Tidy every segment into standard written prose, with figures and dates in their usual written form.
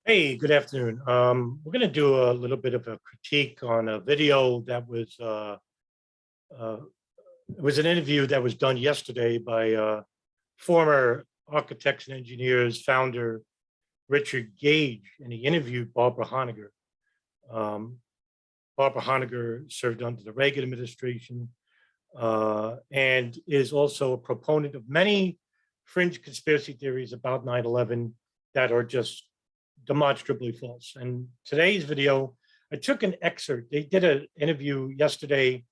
Hey, good afternoon. We're going to do a little bit of a critique on a video that uh, it was an interview that was done yesterday by former architects and engineers founder Richard Gage, and he interviewed Barbara Honegger. Um, Barbara Honegger served under the Reagan administration and is also a proponent of many fringe conspiracy theories about 9/11 that are just demonstrably false. And today's video, I took an excerpt. They did an interview yesterday,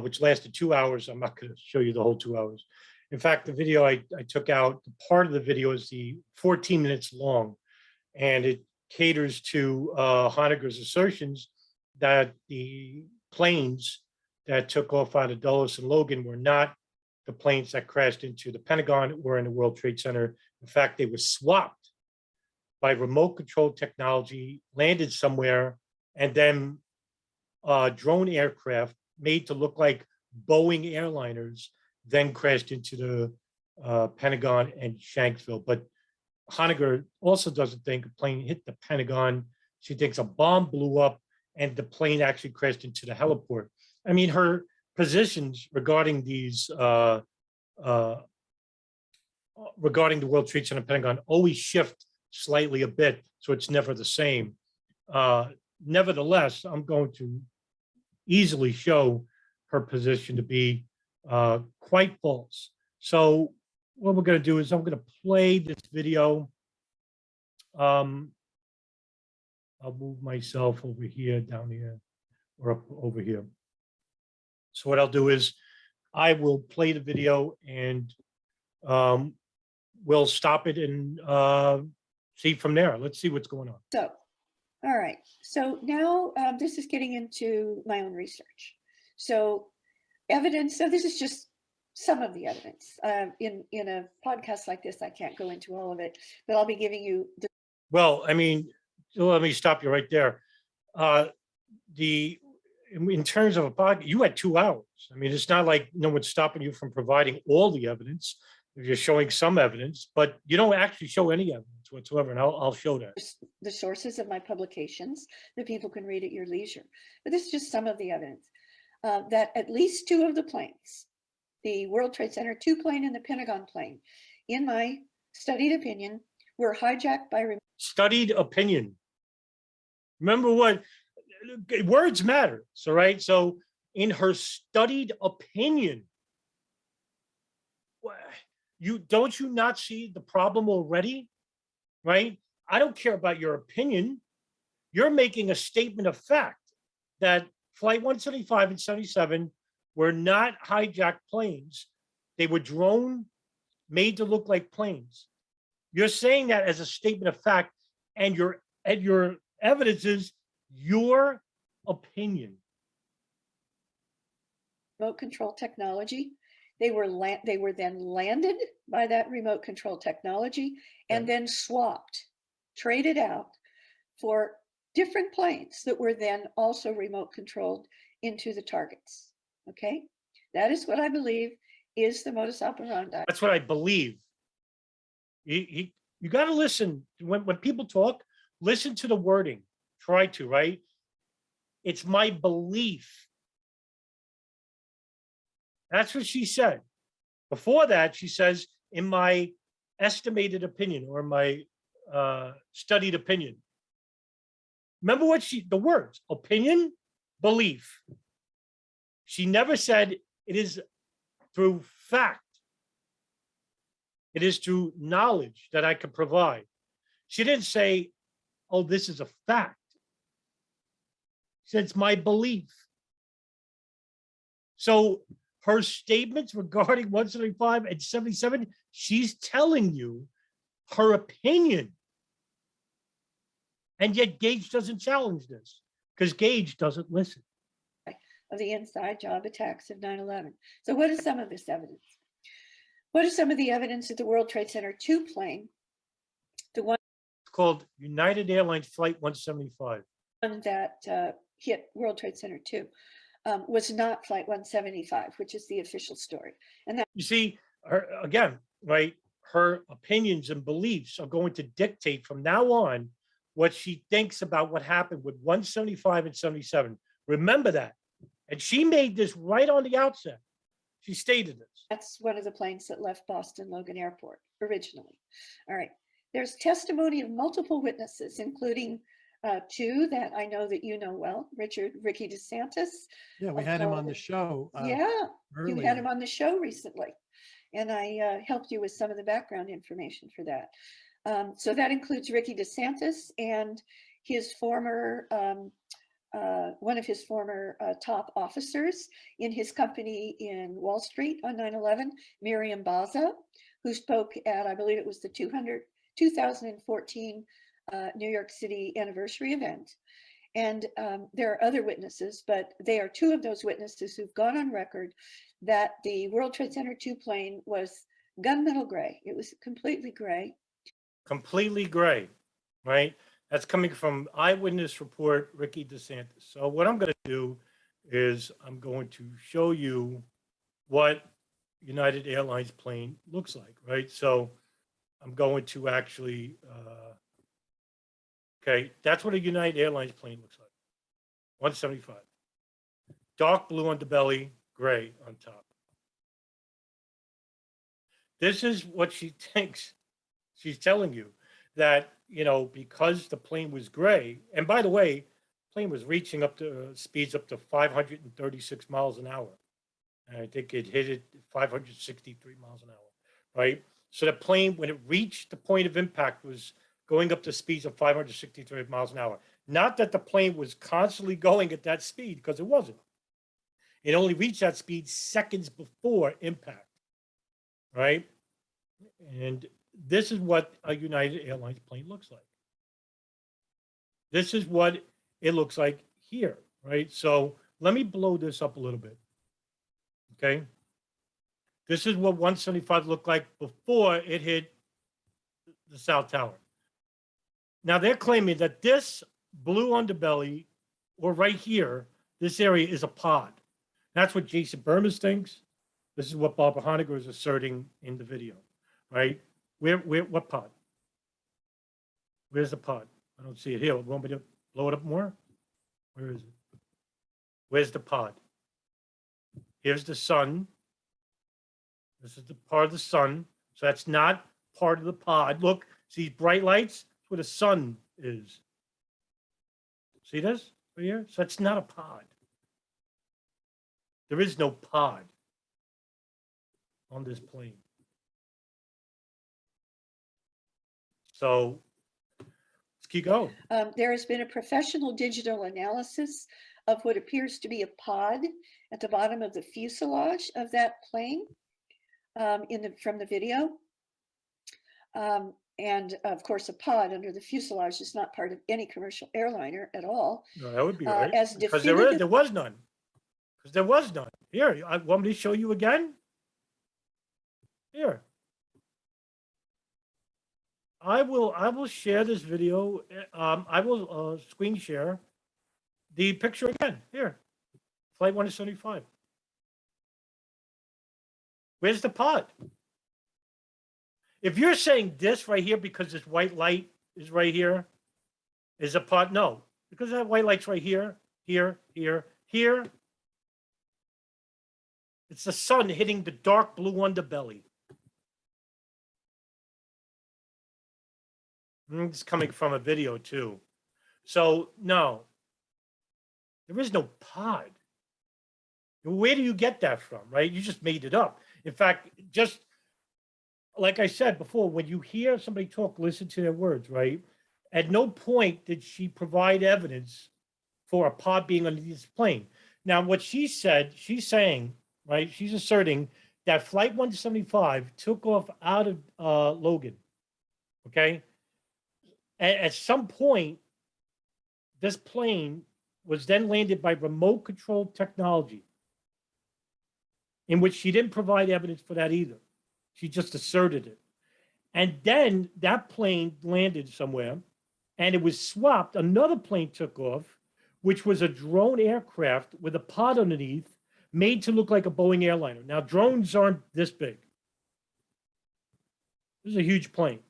which lasted 2 hours. I'm not going to show you the whole 2 hours. In fact, the video I took out, the part of the video is the 14 minutes long, and it caters to Honegger's assertions that the planes that took off out of Dulles and Logan were not the planes that crashed into the Pentagon or in the World Trade Center. In fact, they were swapped by remote control technology, landed somewhere, and then drone aircraft made to look like Boeing airliners then crashed into the Pentagon and Shanksville. But Honegger also doesn't think a plane hit the Pentagon. She thinks a bomb blew up and the plane actually crashed into the heliport. I mean, her positions regarding these, regarding the World Trade Center Pentagon always shift slightly a bit, so it's never the same. Nevertheless, I'm going to easily show her position to be quite false. So what we're going to do is I'm going to play this video. I'll move myself over here, down here, or up over here. So what I'll do is I will play the video and we'll stop it and see from there. Let's see what's going on. So, all right. So now this is getting into my own research. So evidence, so this is just some of the evidence. In a podcast like this, I can't go into all of it, but I'll be giving you the. Well, I mean, let me stop you right there. In terms of a podcast, you had 2 hours. I mean, it's not like no one's stopping you from providing all the evidence. If you're showing some evidence, but you don't actually show any evidence whatsoever, and I'll show that. The sources of my publications that people can read at your leisure. But this is just some of the evidence that at least two of the planes, the World Trade Center 2 plane and the Pentagon plane, in my studied opinion, were hijacked by studied opinion. Remember what words matter. So right. So in her studied opinion, you not see the problem already, right? I don't care about your opinion. You're making a statement of fact that Flight 175 and 77 were not hijacked planes. They were drone made to look like planes. You're saying that as a statement of fact, and your evidence is your opinion. Remote control technology. They were then landed by that remote control technology and then swapped, traded out for different planes that were then also remote controlled into the targets. Okay, that is what I believe is the modus operandi. That's what I believe. You got to listen when people talk. Listen to the wording. Try to, right? It's my belief. That's what she said. Before that, she says, in my estimated opinion or my studied opinion. Remember what the words, opinion, belief. She never said it is through fact. It is through knowledge that I can provide. She didn't say, oh, this is a fact. She said, it's my belief. So her statements regarding 175 and 77, she's telling you her opinion. And yet Gage doesn't challenge this because Gage doesn't listen. Of the inside job attacks of 9/11. So what is some of this evidence? What is some of the evidence that the World Trade Center 2 plane, the one called United Airlines Flight 175, that hit World Trade Center 2, was not Flight 175, which is the official story. And that, you see, her again, right? Her opinions and beliefs are going to dictate from now on what she thinks about what happened with 175 and 77. Remember that. And she made this right on the outset. She stated this. That's one of the planes that left Boston Logan Airport originally. All right. There's testimony of multiple witnesses, including two that I know that you know well, Ricky DeSantis. Yeah, we had him on the show. Yeah, you had him Earlier. on the show recently, and I helped you with some of the background information for that. So that includes Ricky DeSantis and his former, one of his former top officers in his company in Wall Street on 9/11, Miriam Baza, who spoke at, I believe it was the 2014 New York City anniversary event. And there are other witnesses, but they are two of those witnesses who've gone on record that the World Trade Center 2 plane was gunmetal gray. It was completely gray. Completely gray, right? That's coming from Eyewitness report, Ricky DeSantis. So what I'm going to do is I'm going to show you what United Airlines plane looks like, right? So I'm going to actually, okay, that's what a United Airlines plane looks like. 175. Dark blue underbelly, gray on top. This is what she thinks. She's telling you that, you know, because the plane was gray, and by the way, plane was reaching up to speeds up to 536 miles an hour. And I think it hit it 563 miles an hour, right? So the plane, when it reached the point of impact, was going up to speeds of 563 miles an hour. Not that the plane was constantly going at that speed, because it wasn't. It only reached that speed seconds before impact, right? And this is what a United Airlines plane looks like. This is what it looks like here, right? So let me blow this up a little bit, okay? This is what 175 looked like before it hit the South Tower. Now they're claiming that this blue underbelly, or right here, this area is a pod. That's what Jason Burmis thinks. This is what Barbara Honegger is asserting in the video, right? What pod? Where's the pod? I don't see it here. Want me to blow it up more? Where is it? Where's the pod? Here's the sun. This is the part of the sun. So that's not part of the pod. Look, see bright lights? That's where the sun is. See this right here? So that's not a pod. There is no pod on this plane. So let's keep going. There has been a professional digital analysis of what appears to be a pod at the bottom of the fuselage of that plane from the video. And of course, a pod under the fuselage is not part of any commercial airliner at all. No, that would be right. As Because definitive, there was none. Because there was none. Here, I want me to show you again? Here. I will share this video. I will screen share the picture again. Here, Flight 175. Where's the pod? If you're saying this right here because this white light is right here, is a pod? No, because that white light's right here, here, here, here. It's the sun hitting the dark blue underbelly. It's coming from a video too. So no, there is no pod. Where do you get that from, right? You just made it up. In fact, just like I said before, when you hear somebody talk, listen to their words, right? At no point did she provide evidence for a pod being on this plane. Now, what she said, she's saying, right? She's asserting that Flight 175 took off out of Logan, okay? At some point, this plane was then landed by remote controlled technology, in which she didn't provide evidence for that either. She just asserted it. And then that plane landed somewhere and it was swapped. Another plane took off, which was a drone aircraft with a pod underneath made to look like a Boeing airliner. Now, drones aren't this big. This is a huge plane.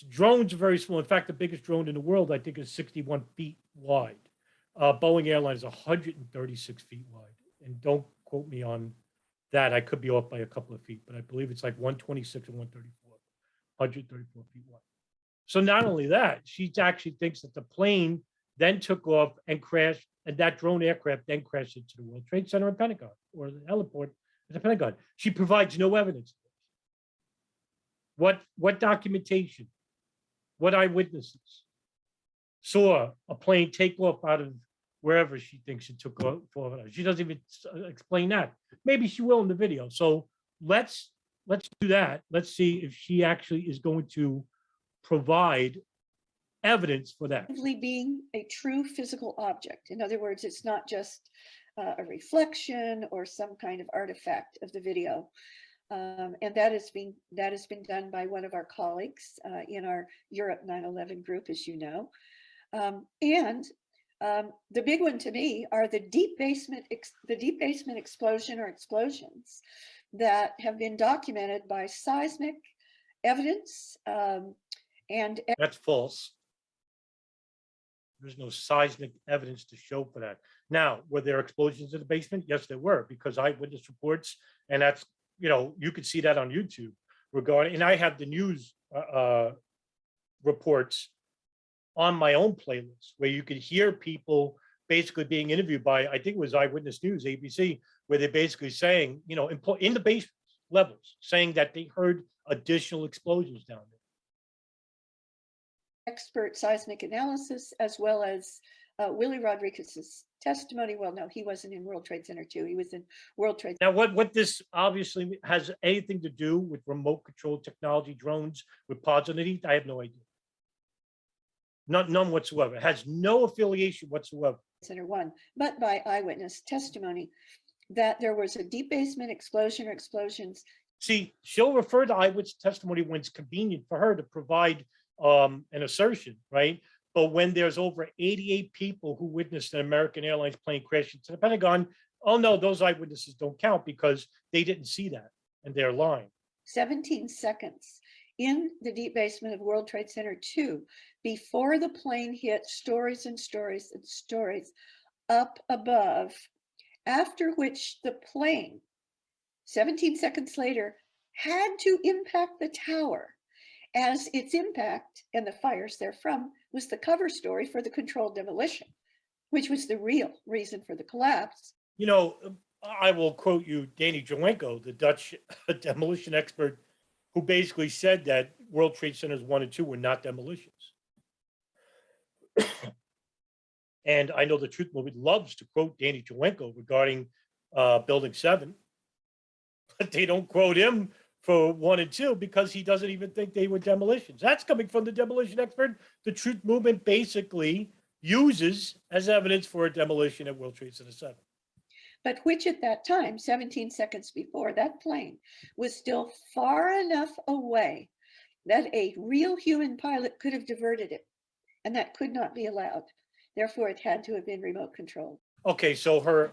Drones are very small. In fact, the biggest drone in the world, I think, is 61 feet wide. Boeing Airlines is 136 feet wide. And don't quote me on that. I could be off by a couple of feet, but I believe it's like 126 and 134, 134 feet wide. So not only that, she actually thinks that the plane then took off and crashed, and that drone aircraft then crashed into the World Trade Center in Pentagon, or the heliport at the Pentagon. She provides no evidence. What documentation, what eyewitnesses saw a plane take off out of wherever she thinks it took off? She doesn't even explain that. Maybe she will in the video. So let's do that. Let's see if she actually is going to provide evidence for that. Being a true physical object. In other words, it's not just a reflection or some kind of artifact of the video. And that has been done by one of our colleagues in our Europe 9/11 group, as you know. The big one to me are the deep basement explosion or explosions that have been documented by seismic evidence. And that's false. There's no seismic evidence to show for that. Now, were there explosions in the basement? Yes, there were, because eyewitness reports, and that's, you could see that on YouTube regarding, and I have the news reports on my own playlist where you could hear people basically being interviewed by, I think it was Eyewitness News, ABC, where they're basically saying, in the basement levels, saying that they heard additional explosions down there. Expert seismic analysis, as well as Willie Rodriguez's testimony. Well, no, he wasn't in World Trade Center 2. He was in World Trade. Now, what this obviously has anything to do with remote control technology, drones with pods underneath, I have no idea. None whatsoever. It has no affiliation whatsoever. Center 1, but by eyewitness testimony that there was a deep basement explosion or explosions. See, she'll refer to eyewitness testimony when it's convenient for her to provide an assertion, right? But when there's over 88 people who witnessed an American Airlines plane crash into the Pentagon, oh no, those eyewitnesses don't count because they didn't see that and they're lying. 17 seconds in the deep basement of World Trade Center 2 before the plane hit stories and stories and stories up above, after which the plane, 17 seconds later, had to impact the tower, as its impact and the fires therefrom was the cover story for the controlled demolition, which was the real reason for the collapse. I will quote you, Danny Jowenko, the Dutch demolition expert, who basically said that World Trade Centers 1 and 2 were not demolitions. And I know the Truth Movement loves to quote Danny Jowenko regarding Building 7, but they don't quote him for 1 and 2 because he doesn't even think they were demolitions. That's coming from the demolition expert the Truth Movement basically uses as evidence for a demolition at World Trade Center 7. But which at that time, 17 seconds before, that plane was still far enough away that a real human pilot could have diverted it, and that could not be allowed. Therefore, it had to have been remote controlled. Okay, so her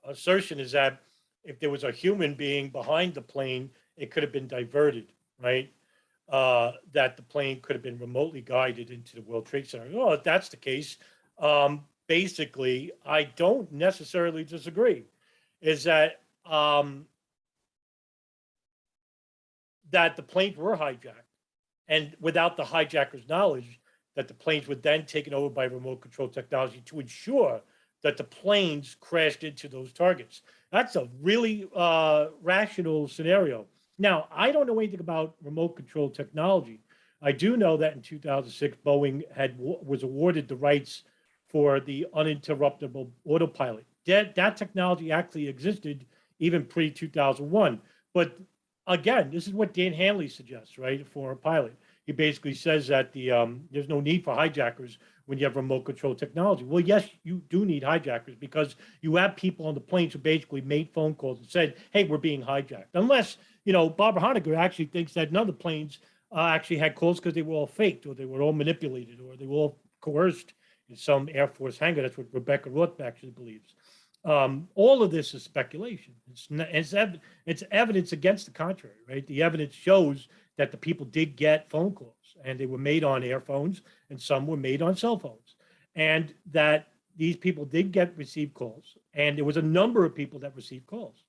assertion is that if there was a human being behind the plane, it could have been diverted, right? That the plane could have been remotely guided into the World Trade Center. Well, if that's the case, basically, I don't necessarily disagree. Is that that the planes were hijacked, and without the hijacker's knowledge, that the planes were then taken over by remote control technology to ensure that the planes crashed into those targets. That's a really rational scenario. Now, I don't know anything about remote control technology. I do know that in 2006, Boeing was awarded the rights for the uninterruptible autopilot. That technology actually existed even pre-2001. But again, this is what Dan Hanley suggests, right, for a pilot. He basically says that there's no need for hijackers when you have remote control technology. Well, yes, you do need hijackers because you have people on the planes who basically made phone calls and said, hey, we're being hijacked. Unless, Barbara Honegger actually thinks that none of the planes actually had calls because they were all faked or they were all manipulated or they were all coerced in some Air Force hangar. That's what Rebecca Roth actually believes. All of this is speculation. It's evidence against the contrary, right? The evidence shows that the people did get phone calls, and they were made on airphones and some were made on cell phones, and that these people did receive calls, and there was a number of people that received calls,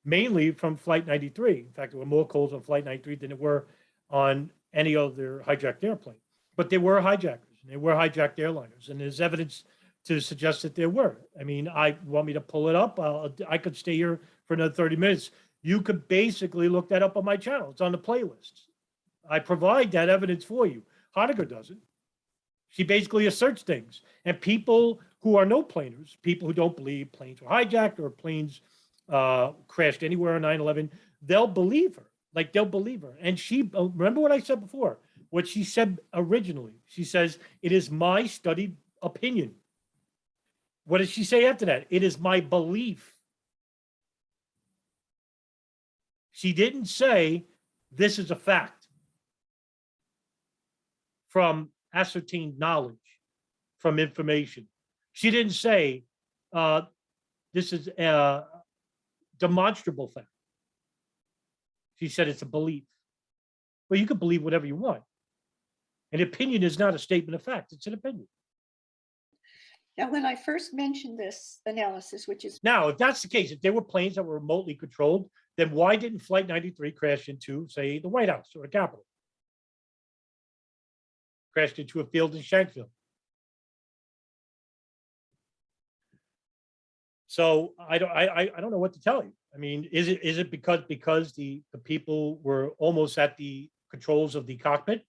mainly from Flight 93. In fact, there were more calls on Flight 93 than there were on any other hijacked airplane. But there were hijackers, and there were hijacked airliners, and there's evidence to suggest that there were. I mean, I want me to pull it up. I could stay here for another 30 minutes. You could basically look that up on my channel. It's on the playlist. I provide that evidence for you. Honegger doesn't. She basically asserts things. And people who are no planers, people who don't believe planes were hijacked or planes crashed anywhere on 9/11, they'll believe her. Like, they'll believe her. And she, remember what I said before, what she said originally. She says, it is my studied opinion. What does she say after that? It is my belief. She didn't say, this is a fact from ascertained knowledge, from information. She didn't say, this is a demonstrable fact. She said it's a belief. Well, you can believe whatever you want. An opinion is not a statement of fact, it's an opinion. Now, when I first mentioned this analysis, which is Now, if that's the case, if there were planes that were remotely controlled, then why didn't Flight 93 crash into, say, the White House or the Capitol? Crashed into a field in Shanksville. So I don't know what to tell you. I mean, is it because the people were almost at the controls of the cockpit,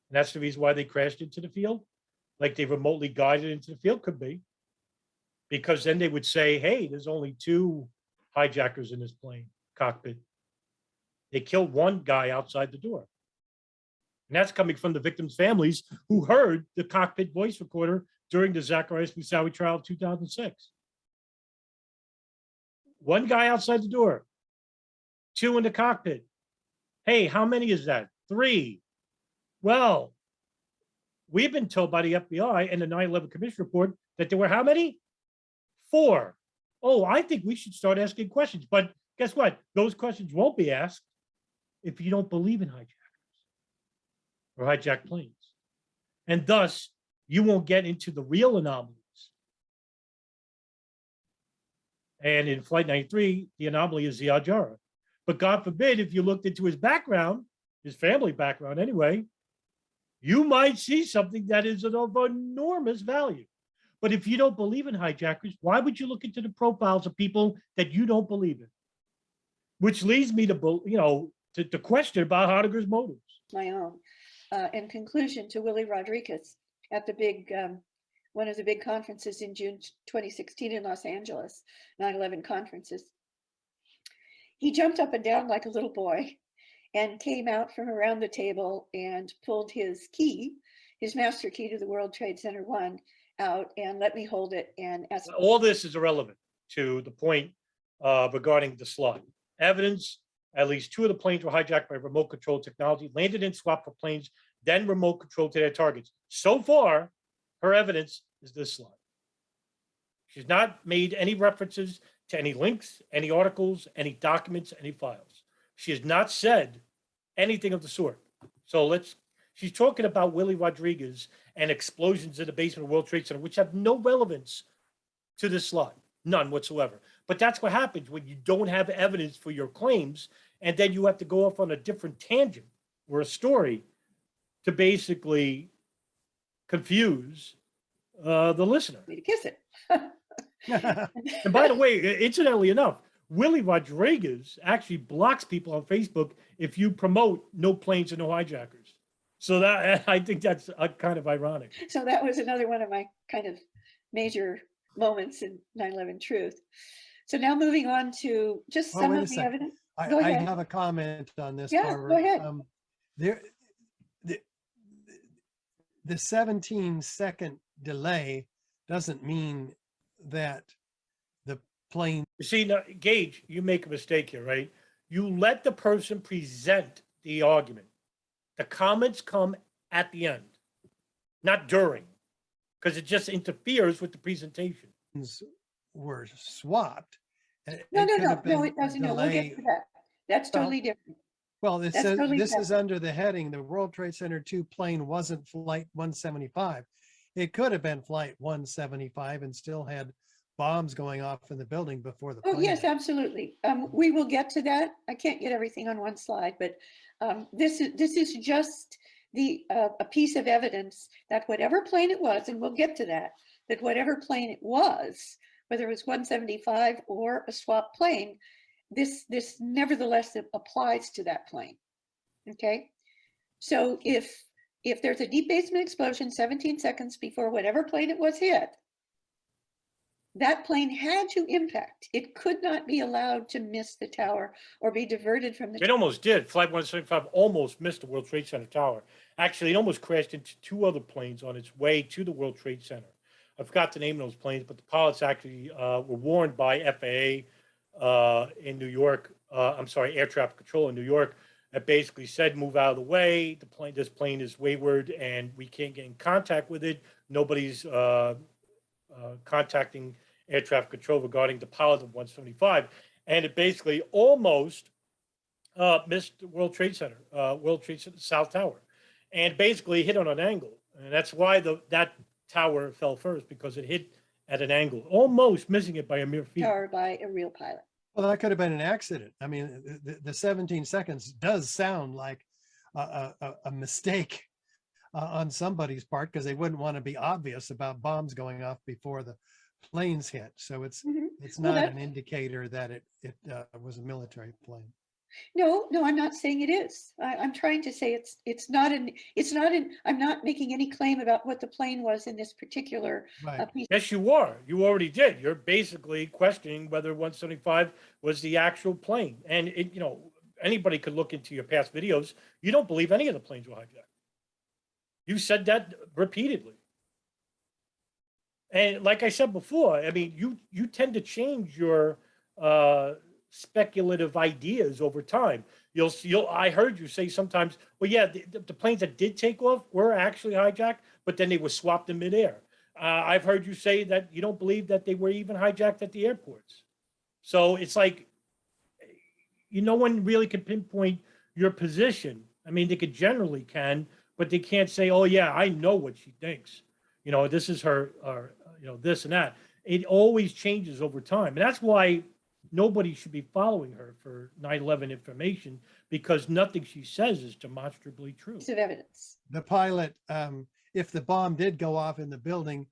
and that's the reason why they crashed into the field? Like they remotely guided into the field? Could be. Because then they would say, hey, there's only 2 hijackers in this plane cockpit. They killed one guy outside the door. And that's coming from the victims' families who heard the cockpit voice recorder during the Zacharias Moussaoui trial of 2006. One guy outside the door, 2 in the cockpit. Hey, how many is that? 3. Well, we've been told by the FBI and the 9/11 Commission report that there were how many? 4. Oh, I think we should start asking questions. But guess what? Those questions won't be asked if you don't believe in hijackers or hijacked planes. And thus, you won't get into the real anomalies. And in Flight 93, the anomaly is Ziad Jarrah. But God forbid, if you looked into his background, his family background anyway, you might see something that is of enormous value. But if you don't believe in hijackers, why would you look into the profiles of people that you don't believe in? Which leads me to, to question about Honegger's motives. my own. In conclusion, to Willie Rodriguez at the big, one of the big conferences in June 2016 in Los Angeles, 9/11 conferences. He jumped up and down like a little boy and came out from around the table and pulled his key, his master key to the World Trade Center 1 out and let me hold it and ask. All this is irrelevant to the point regarding the slot. Evidence, at least 2 of the planes were hijacked by remote control technology, landed and swapped for planes, then remote controlled to their targets. So far, her evidence is this slide. She's not made any references to any links, any articles, any documents, any files. She has not said anything of the sort. So she's talking about Willie Rodriguez and explosions in the basement of World Trade Center, which have no relevance to this slide, none whatsoever. But that's what happens when you don't have evidence for your claims, and then you have to go off on a different tangent or a story to basically confuse the listener. Me to kiss it. And by the way, incidentally enough, Willie Rodriguez actually blocks people on Facebook if you promote no planes and no hijackers. So that, I think that's kind of ironic. So that was another one of my kind of major moments in 9/11 truth. So now moving on to just Well, some wait a of the second. evidence. I Go ahead. have a comment on this, Yeah, Barbara. go ahead. The 17-second delay doesn't mean that the plane. You see, now, Gage, you make a mistake here, right? You let the person present the argument. The comments come at the end, not during, because it just interferes with the presentation. Were swapped. No, it doesn't. No, we'll get to that. That's totally different. Well, it That's says totally this is separate. under the heading, the World Trade Center 2 plane wasn't flight 175. It could have been flight 175 and still had bombs going off in the building before the Oh, plane. yes, hit. absolutely. We will get to that. I can't get everything on one slide, but this is just a piece of evidence that whatever plane it was, and we'll get to that, that whatever plane it was, whether it was 175 or a swap plane, this nevertheless applies to that plane. Okay, so if there's a deep basement explosion 17 seconds before whatever plane it was hit, that plane had to impact. It could not be allowed to miss the tower or be diverted from the It almost did. Flight 175 almost missed the World Trade Center tower. Actually, it almost crashed into two other planes on its way to the World Trade Center. I forgot the name of those planes, but the pilots actually were warned by FAA in New York. I'm sorry, Air Traffic Control in New York, that basically said, move out of the way. This plane is wayward, and we can't get in contact with it. Nobody's contacting air traffic control regarding the pilot of 175, and it basically almost missed the World Trade Center South Tower, and basically hit on an angle, and that's why that tower fell first, because it hit at an angle, almost missing it by a mere feet. tower by a real pilot. Well, that could have been an accident. I mean, the 17 seconds does sound like a mistake on somebody's part, because they wouldn't want to be obvious about bombs going off before the planes hit. So it's Well, not an indicator that it was a military plane. No, I'm not saying it is. I'm trying to say it's not I'm not making any claim about what the plane was in this particular Right. piece. Yes, you are. You already did. You're basically questioning whether 175 was the actual plane. And anybody could look into your past videos. You don't believe any of the planes were hijacked. You said that repeatedly. And like I said before, I mean, you tend to change your speculative ideas over time. I heard you say sometimes, well, yeah, the planes that did take off were actually hijacked, but then they were swapped in midair. I've heard you say that you don't believe that they were even hijacked at the airports. So it's like, no one really can pinpoint your position. I mean, they could generally can, but they can't say, oh yeah, I know what she thinks. This is her, or this and that. It always changes over time. And that's why nobody should be following her for 9/11 information, because nothing she says is demonstrably true. Piece of evidence. The pilot, if the bomb did go off in the building,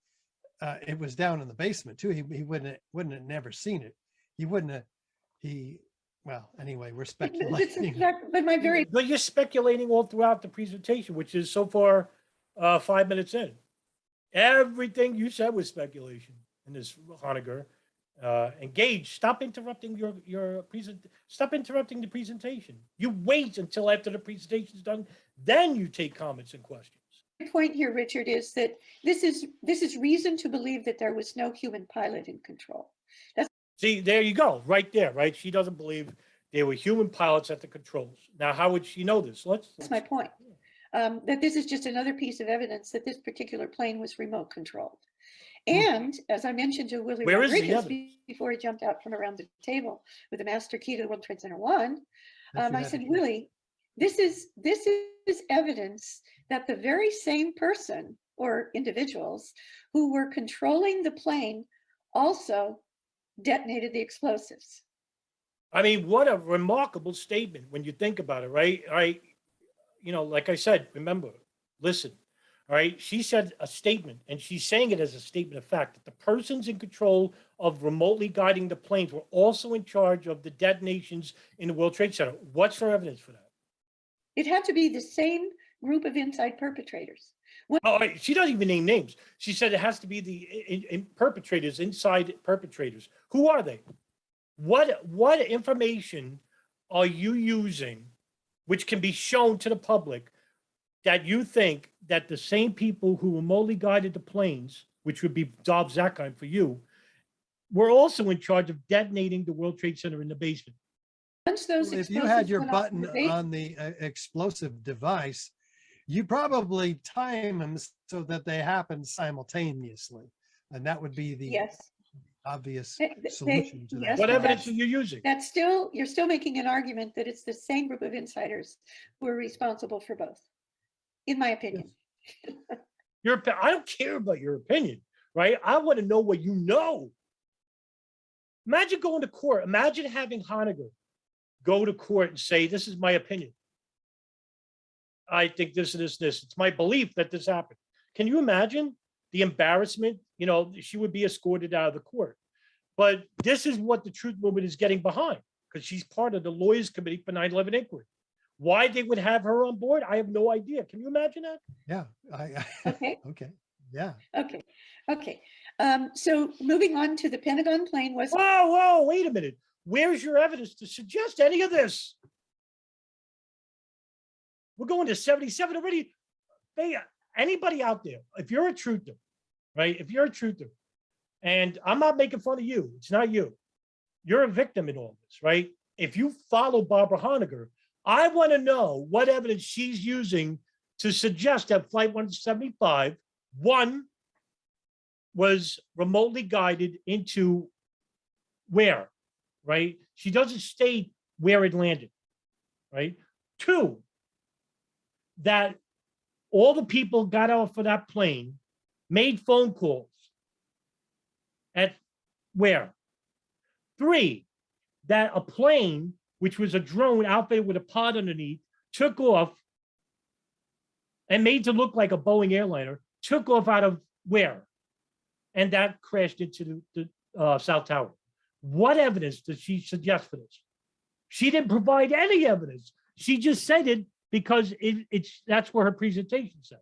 it was down in the basement too. He wouldn't have never seen it. He wouldn't have, well, anyway, we're speculating. But you're speculating all throughout the presentation, which is so far 5 minutes in. Everything you said was speculation in this, Honegger. And Gage, stop interrupting stop interrupting the presentation. You wait until after the presentation is done, then you take comments and questions. My point here, Richard, is that this is reason to believe that there was no human pilot in control. See, there you go, right there, right? She doesn't believe there were human pilots at the controls. Now, how would she know this? That's my point. That this is just another piece of evidence that this particular plane was remote controlled. And as I mentioned to Willie Rodriguez before he jumped out from around the table with the master key to the World Trade Center 1, I said, Willie, this is evidence that the very same person or individuals who were controlling the plane also detonated the explosives. I mean, what a remarkable statement when you think about it, right? Like I said, remember, listen, all right? She said a statement, and she's saying it as a statement of fact, that the persons in control of remotely guiding the planes were also in charge of the detonations in the World Trade Center. What's her evidence for that? It had to be the same group of inside perpetrators. She doesn't even name names. She said it has to be the perpetrators, inside perpetrators. Who are they? What information are you using, which can be shown to the public, that you think that the same people who remotely guided the planes, which would be Dob Zakheim for you, were also in charge of detonating the World Trade Center in the basement? Once those If you had your button on the explosive device, you probably time them so that they happen simultaneously. And that would be the yes. obvious They- solution to that. yes, What but evidence are that's- you using? That's still, you're still making an argument that it's the same group of insiders who are responsible for both, in my opinion. I don't care about your opinion, right? I want to know what you know. Imagine going to court. Imagine having Honegger go to court and say, this is my opinion. I think this and this, this. It's my belief that this happened. Can you imagine the embarrassment? You know, she would be escorted out of the court. But this is what the truth movement is getting behind, because she's part of the lawyers committee for 9/11 inquiry. Why they would have her on board, I have no idea. Can you imagine that? Yeah. Okay. Okay. Yeah. Okay, okay. So moving on to the Pentagon plane was, Whoa, wait a minute. Where's your evidence to suggest any of this? We're going to 77 already. Hey, anybody out there, if you're a truther, right? If you're a truther, and I'm not making fun of you, it's not you. You're a victim in all this, right? If you follow Barbara Honegger, I want to know what evidence she's using to suggest that Flight 175, one, was remotely guided into where, right? She doesn't state where it landed, right? Two, that all the people got off of that plane, made phone calls at where? Three, that a plane, which was a drone outfitted with a pod underneath, took off and made to look like a Boeing airliner, took off out of where? And that crashed into the South Tower. What evidence does she suggest for this? She didn't provide any evidence. She just said it because that's where her presentation said.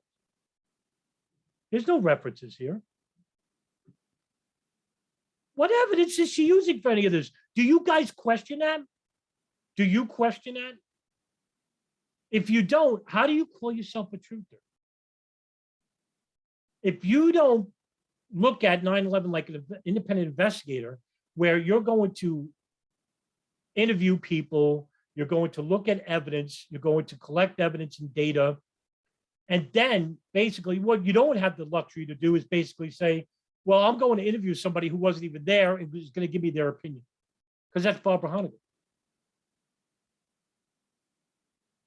There's no references here. What evidence is she using for any of this? Do you guys question that? Do you question that? If you don't, how do you call yourself a truther? If you don't look at 9/11 like an independent investigator, where you're going to interview people, you're going to look at evidence, you're going to collect evidence and data, and then basically what you don't have the luxury to do is basically say, well, I'm going to interview somebody who wasn't even there and who's going to give me their opinion, because that's Barbara Honegger.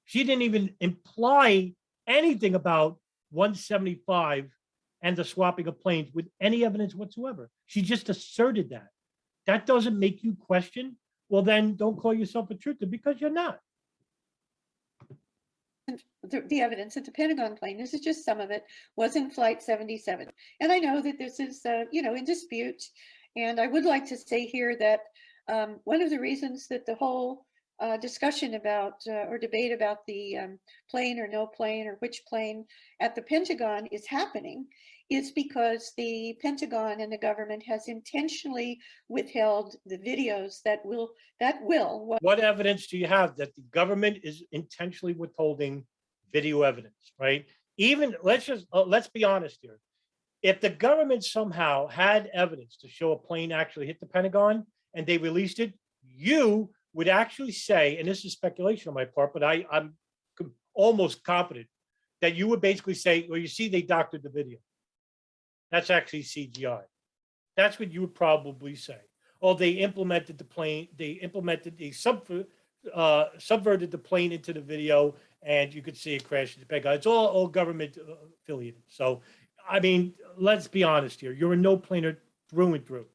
She didn't even imply anything about 175 and the swapping of planes with any evidence whatsoever. She just asserted that. That doesn't make you question. Well, then don't call yourself a truther, because you're not. the evidence that the Pentagon plane, this is just some of it, was in Flight 77. And I know that this is, in dispute. And I would like to say here that one of the reasons that the whole discussion about or debate about the plane or no plane or which plane at the Pentagon is happening is because the Pentagon and the government has intentionally withheld the videos that will. What evidence do you have that the government is intentionally withholding video evidence, right? Even let's be honest here. If the government somehow had evidence to show a plane actually hit the Pentagon and they released it, you would actually say, and this is speculation on my part, but I'm almost confident that you would basically say, well, you see, they doctored the video. That's actually CGI. That's what you would probably say. Oh, they implemented the plane, subverted the plane into the video, and you could see it crash into the Pentagon. It's all government affiliated. So, I mean, let's be honest here. You're a no-planer through and through,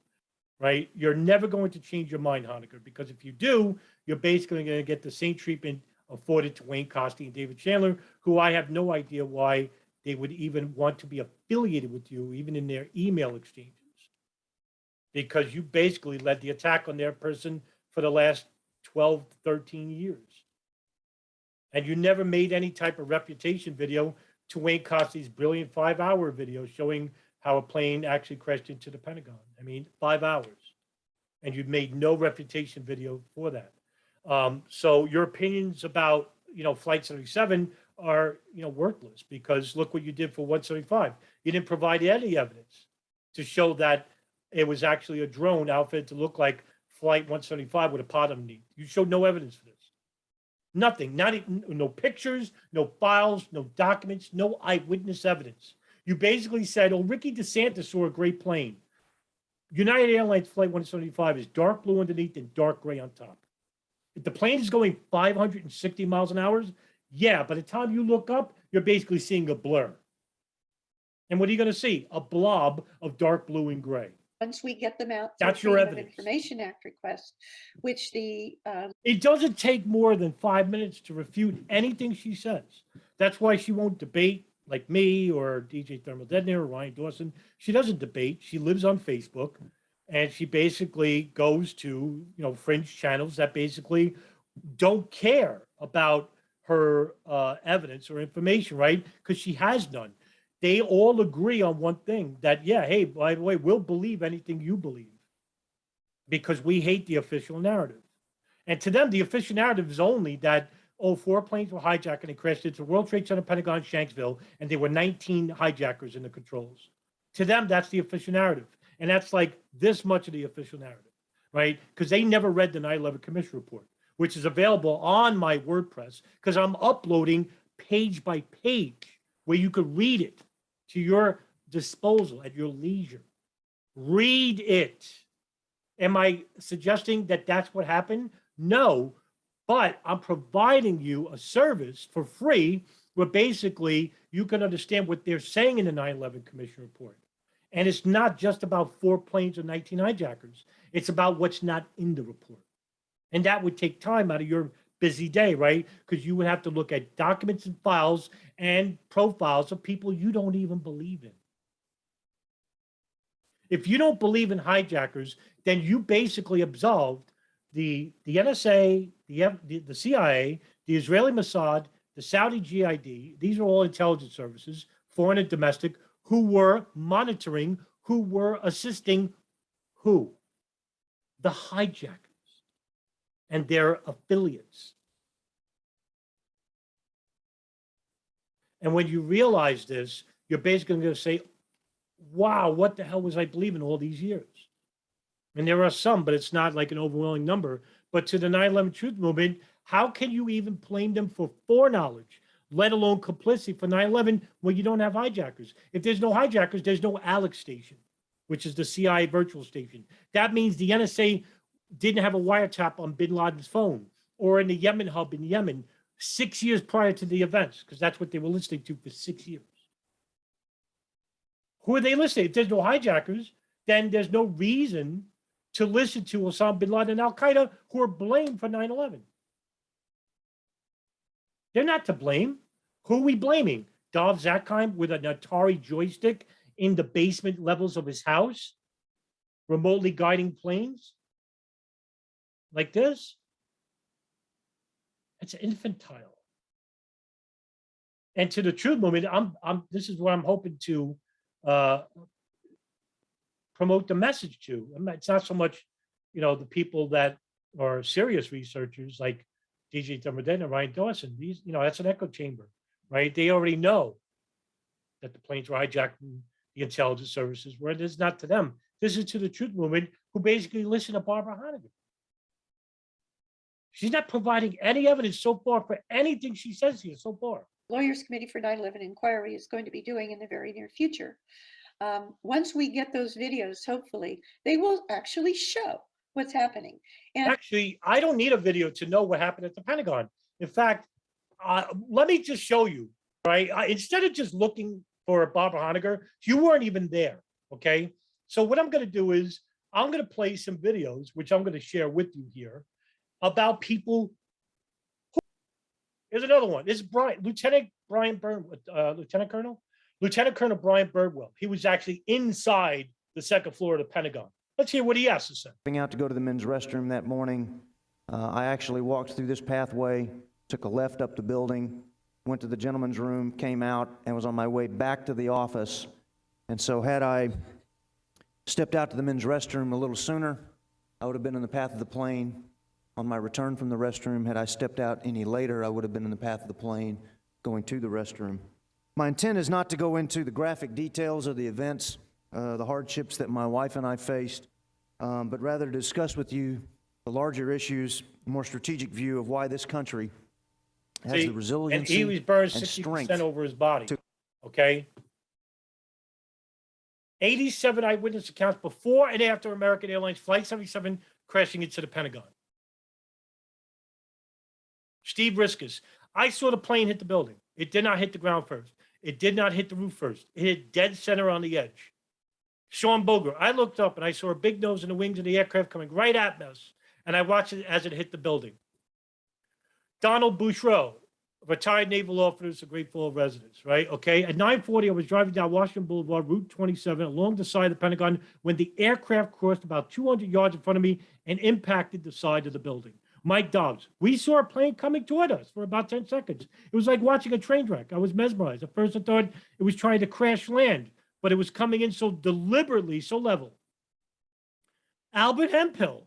right? You're never going to change your mind, Honegger, because if you do, you're basically going to get the same treatment afforded to Wayne Costi and David Chandler, who I have no idea why they would even want to be affiliated with you, even in their email exchanges, because you basically led the attack on their person for the last 12, 13 years. And you never made any type of reputation video to Wayne Costi's brilliant 5-hour video showing how a plane actually crashed into the Pentagon. I mean, 5 hours. And you've made no reputation video for that. So your opinions about, Flight 77 are, worthless, because look what you did for 175. You didn't provide any evidence to show that it was actually a drone outfitted to look like Flight 175 with a pod underneath. You showed no evidence for this. Nothing, not even, no pictures, no files, no documents, no eyewitness evidence. You basically said, oh, Ricky DeSantis saw a great plane. United Airlines Flight 175 is dark blue underneath and dark gray on top. If the plane is going 560 miles an hour, yeah, by the time you look up, you're basically seeing a blur. And what are you going to see? A blob of dark blue and gray. Once we get them out. That's your evidence. Information Act request, which the It doesn't take more than 5 minutes to refute anything she says. That's why she won't debate like me or DJ Thermal Deadner or Ryan Dawson. She doesn't debate. She lives on Facebook, and she basically goes to, fringe channels that basically don't care about her evidence or information, right? Because she has none. They all agree on one thing, that, yeah, hey, by the way, we'll believe anything you believe because we hate the official narrative. And to them, the official narrative is only that, 4 planes were hijacked and they crashed into World Trade Center, Pentagon, Shanksville, and there were 19 hijackers in the controls. To them, that's the official narrative. And that's like this much of the official narrative, right? Because they never read the 9/11 Commission Report, which is available on my WordPress, because I'm uploading page by page where you could read it to your disposal at your leisure. Read it. Am I suggesting that that's what happened? No, but I'm providing you a service for free where basically you can understand what they're saying in the 9/11 Commission Report. And it's not just about 4 planes or 19 hijackers. It's about what's not in the report. And that would take time out of your busy day, right? Because you would have to look at documents and files and profiles of people you don't even believe in. If you don't believe in hijackers, then you basically absolved the NSA, the CIA, the Israeli Mossad, the Saudi GID. These are all intelligence services, foreign and domestic, who were monitoring, who were assisting who? The hijackers and their affiliates. And when you realize this, you're basically going to say, wow, what the hell was I believing all these years? And there are some, but it's not like an overwhelming number. But to the 9/11 Truth Movement, how can you even blame them for foreknowledge, let alone complicity for 9/11 when you don't have hijackers? If there's no hijackers, there's no Alex station, which is the CIA virtual station. That means the NSA didn't have a wiretap on bin Laden's phone or in the Yemen hub in Yemen 6 years prior to the events, because that's what they were listening to for 6 years. Who are they listening? If there's no hijackers, then there's no reason to listen to Osama bin Laden and Al-Qaeda, who are blamed for 9/11. They're not to blame. Who are we blaming? Dov Zakheim with an Atari joystick in the basement levels of his house, remotely guiding planes like this? It's infantile. And to the Truth Movement, this is what I'm hoping to promote the message to. It's not so much, the people that are serious researchers like DJ Thermoden and Ryan Dawson. These, that's an echo chamber, right? They already know that the planes were hijacked and the intelligence services were. This is not to them. This is to the Truth Movement, who basically listen to Barbara Honegger. She's not providing any evidence so far for anything she says here so far. Lawyers Committee for 9/11 Inquiry is going to be doing in the very near future. Once we get those videos, hopefully, they will actually show what's happening. And actually, I don't need a video to know what happened at the Pentagon. In fact, let me just show you, right? Instead of just looking for Barbara Honegger, you weren't even there, okay? So what I'm going to do is I'm going to play some videos, which I'm going to share with you here, about people. Here's another one. This is Lieutenant Colonel Brian Birdwell. He was actually inside the second floor of the Pentagon. Let's hear what he has to say. Going out to go to the men's restroom that morning, I actually walked through this pathway, took a left up the building, went to the gentleman's room, came out, and was on my way back to the office. And so had I stepped out to the men's restroom a little sooner, I would have been in the path of the plane. On my return from the restroom, had I stepped out any later, I would have been in the path of the plane going to the restroom. My intent is not to go into the graphic details of the events, the hardships that my wife and I faced, but rather to discuss with you the larger issues, a more strategic view of why this country has the resiliency and he was burned and 60% strength over his body, okay? 87 eyewitness accounts before and after American Airlines Flight 77 crashing into the Pentagon. Steve Riskus, I saw the plane hit the building. It did not hit the ground first. It did not hit the roof first. It hit dead center on the edge. Sean Boger, I looked up and I saw a big nose in the wings of the aircraft coming right at us, and I watched it as it hit the building. Donald Bouchreau, retired naval officer, Great Falls residents, right? Okay, at 9:40, I was driving down Washington Boulevard, Route 27, along the side of the Pentagon, when the aircraft crossed about 200 yards in front of me and impacted the side of the building. Mike Dobbs, we saw a plane coming toward us for about 10 seconds. It was like watching a train wreck. I was mesmerized. At first, I thought it was trying to crash land, but it was coming in so deliberately, so level. Albert Hemphill,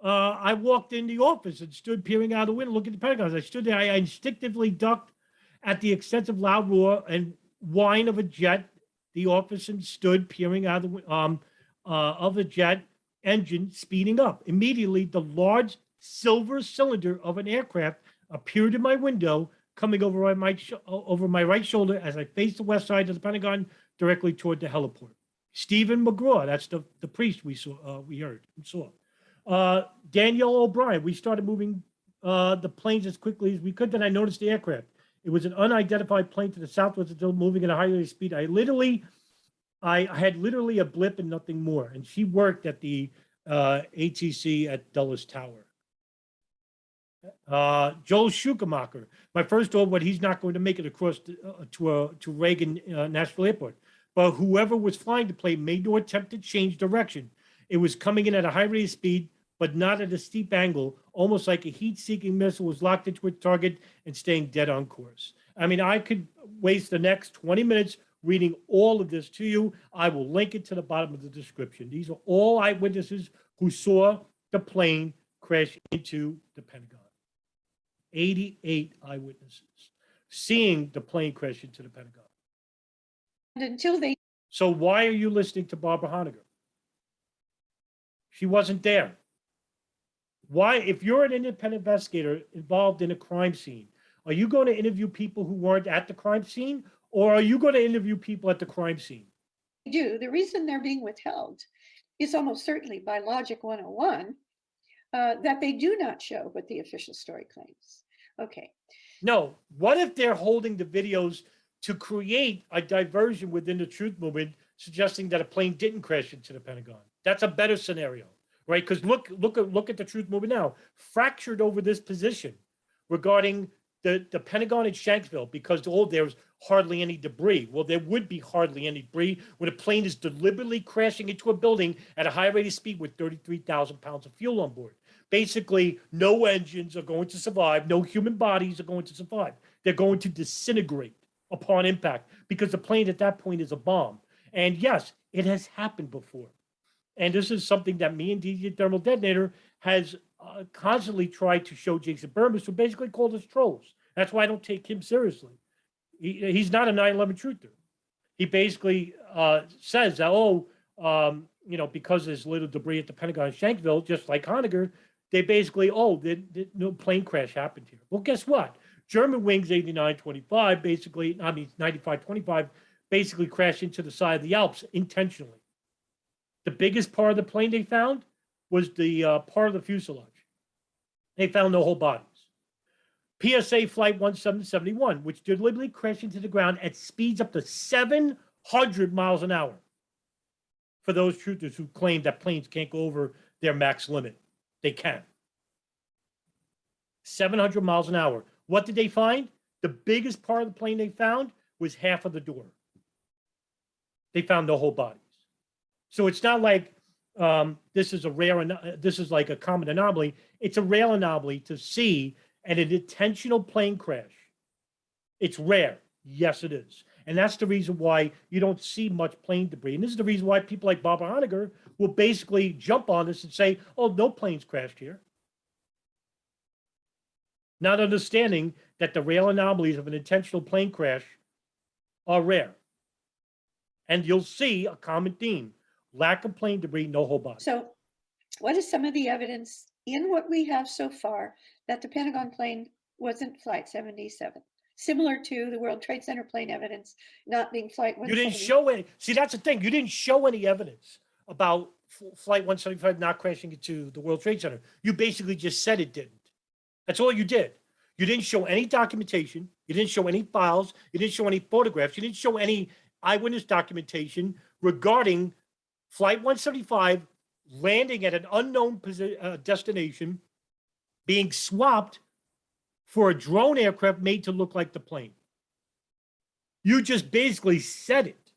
I walked in the office and stood peering out the window, looking at the Pentagon. As I stood there, I instinctively ducked at the extensive loud roar and whine of a jet. The office and stood peering out of the jet engine speeding up. Immediately, the large silver cylinder of an aircraft appeared in my window, coming over my right shoulder as I faced the west side of the Pentagon, directly toward the heliport. Stephen McGraw, that's the priest we saw. Danielle O'Brien, we started moving the planes as quickly as we could. Then I noticed the aircraft. It was an unidentified plane to the southwest, still moving at a high rate of speed. I had literally a blip and nothing more. And she worked at the ATC at Dulles Tower. Joel Schumacher, my first thought, what he's not going to make it across to Reagan National Airport. But whoever was flying the plane made no attempt to change direction. It was coming in at a high rate of speed, but not at a steep angle, almost like a heat-seeking missile was locked into its target and staying dead on course. I mean, I could waste the next 20 minutes reading all of this to you. I will link it to the bottom of the description. These are all eyewitnesses who saw the plane crash into the Pentagon. 88 eyewitnesses seeing the plane crash into the Pentagon. And until they So why are you listening to Barbara Honegger? She wasn't there. Why, if you're an independent investigator involved in a crime scene, are you going to interview people who weren't at the crime scene, or are you going to interview people at the crime scene? do, the reason they're being withheld is almost certainly by Logic 101, that they do not show what the official story claims. Okay. No, what if they're holding the videos to create a diversion within the truth movement, suggesting that a plane didn't crash into the Pentagon? That's a better scenario, right? Because look at the truth movement now, fractured over this position regarding the Pentagon at Shanksville, because there's hardly any debris. Well, there would be hardly any debris when a plane is deliberately crashing into a building at a high rate of speed with 33,000 pounds of fuel on board. Basically, no engines are going to survive. No human bodies are going to survive. They're going to disintegrate upon impact because the plane at that point is a bomb. And yes, it has happened before. And this is something that me and DJ Thermal Detonator has constantly tried to show Jason Burmis, who basically called us trolls. That's why I don't take him seriously. He's not a 9/11 truther. He basically says that, because there's little debris at the Pentagon in Shanksville, just like Honegger, they basically, no plane crash happened here. Well, guess what? German wings 8925, 9525, basically crashed into the side of the Alps intentionally. The biggest part of the plane they found was the part of the fuselage. They found no whole bodies. PSA Flight 1771, which deliberately crashed into the ground at speeds up to 700 miles an hour. For those truthers who claim that planes can't go over their max limit, they can. 700 miles an hour. What did they find? The biggest part of the plane they found was half of the door. They found no whole bodies. So it's not like this is like a common anomaly. It's a rare anomaly to see an intentional plane crash. It's rare. Yes, it is. And that's the reason why you don't see much plane debris. And this is the reason why people like Barbara Honegger will basically jump on this and say, oh, no planes crashed here. Not understanding that the rare anomalies of an intentional plane crash are rare. And you'll see a common theme: lack of plane debris, no whole body. So what is some of the evidence in what we have so far that the Pentagon plane wasn't Flight 77? similar to the World Trade Center plane evidence not being Flight You didn't 170. show any. See, that's the thing. You didn't show any evidence about Flight 175 not crashing into the World Trade Center. You basically just said it didn't. That's all you did. You didn't show any documentation. You didn't show any files. You didn't show any photographs. You didn't show any eyewitness documentation regarding Flight 175 landing at an unknown destination, being swapped for a drone aircraft made to look like the plane. You just basically said it.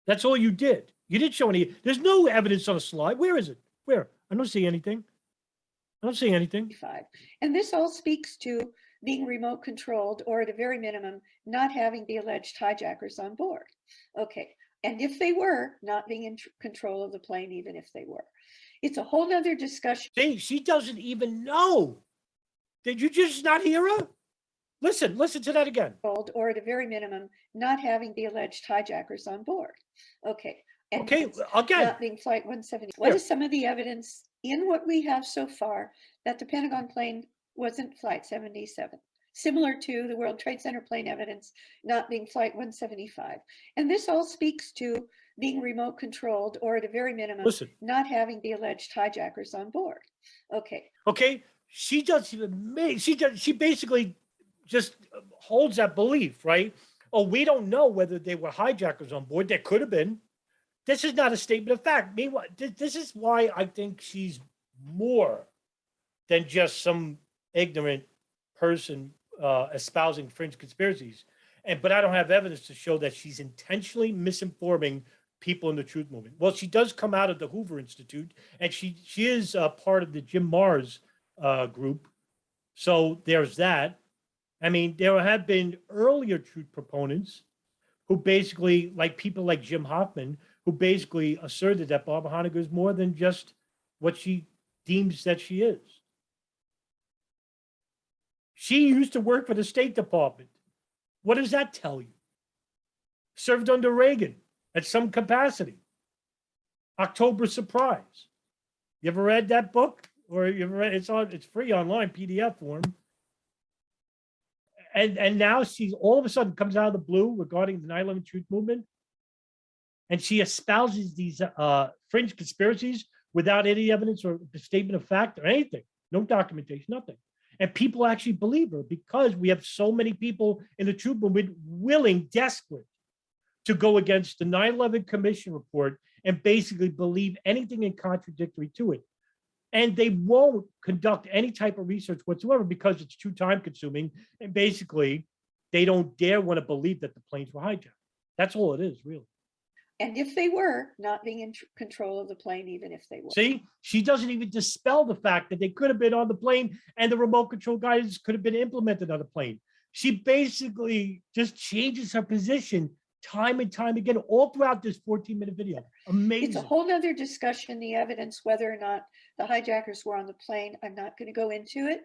That's all you did. You didn't show any. There's no evidence on a slide. Where is it? Where? I don't see anything. I don't see anything. And this all speaks to being remote controlled, or at a very minimum, not having the alleged hijackers on board. Okay. And if they were, not being in control of the plane, even if they were. It's a whole nother discussion. See, she doesn't even know. Did you just not hear her? Listen to that again. Or at a very minimum, not having the alleged hijackers on board. Okay. And Okay, it's again. not being Flight 170. What is some of the evidence in what we have so far that the Pentagon plane wasn't Flight 77? Similar to the World Trade Center plane evidence not being Flight 175. And this all speaks to being remote controlled, or at a very minimum, Listen. not having the alleged hijackers on board. Okay. Okay, she doesn't even make, she basically just holds that belief, right? Oh, we don't know whether they were hijackers on board. There could have been. This is not a statement of fact. Meanwhile, this is why I think she's more than just some ignorant person espousing fringe conspiracies. But I don't have evidence to show that she's intentionally misinforming people in the truth movement. Well, she does come out of the Hoover Institute, and she is part of the Jim Mars group. So there's that. I mean, there have been earlier truth proponents who basically, like people like Jim Hoffman, who basically asserted that Barbara Honegger is more than just what she deems that she is. She used to work for the State Department. What does that tell you? Served under Reagan at some capacity. October Surprise. You ever read that book? Or you ever read, it's free online, PDF form. And now she's all of a sudden comes out of the blue regarding the 9/11 truth movement. And she espouses these fringe conspiracies without any evidence or statement of fact or anything. No documentation, nothing. And people actually believe her because we have so many people in the truth movement willing, desperate to go against the 9/11 Commission report and basically believe anything in contradictory to it. And they won't conduct any type of research whatsoever because it's too time consuming. And basically, they don't dare want to believe that the planes were hijacked. That's all it is, really. And if they were, not being in control of the plane, even if they were. See, she doesn't even dispel the fact that they could have been on the plane and the remote control guidance could have been implemented on the plane. She basically just changes her position time and time again, all throughout this 14-minute video. Amazing. It's a whole nother discussion, the evidence, whether or not the hijackers were on the plane. I'm not going to go into it,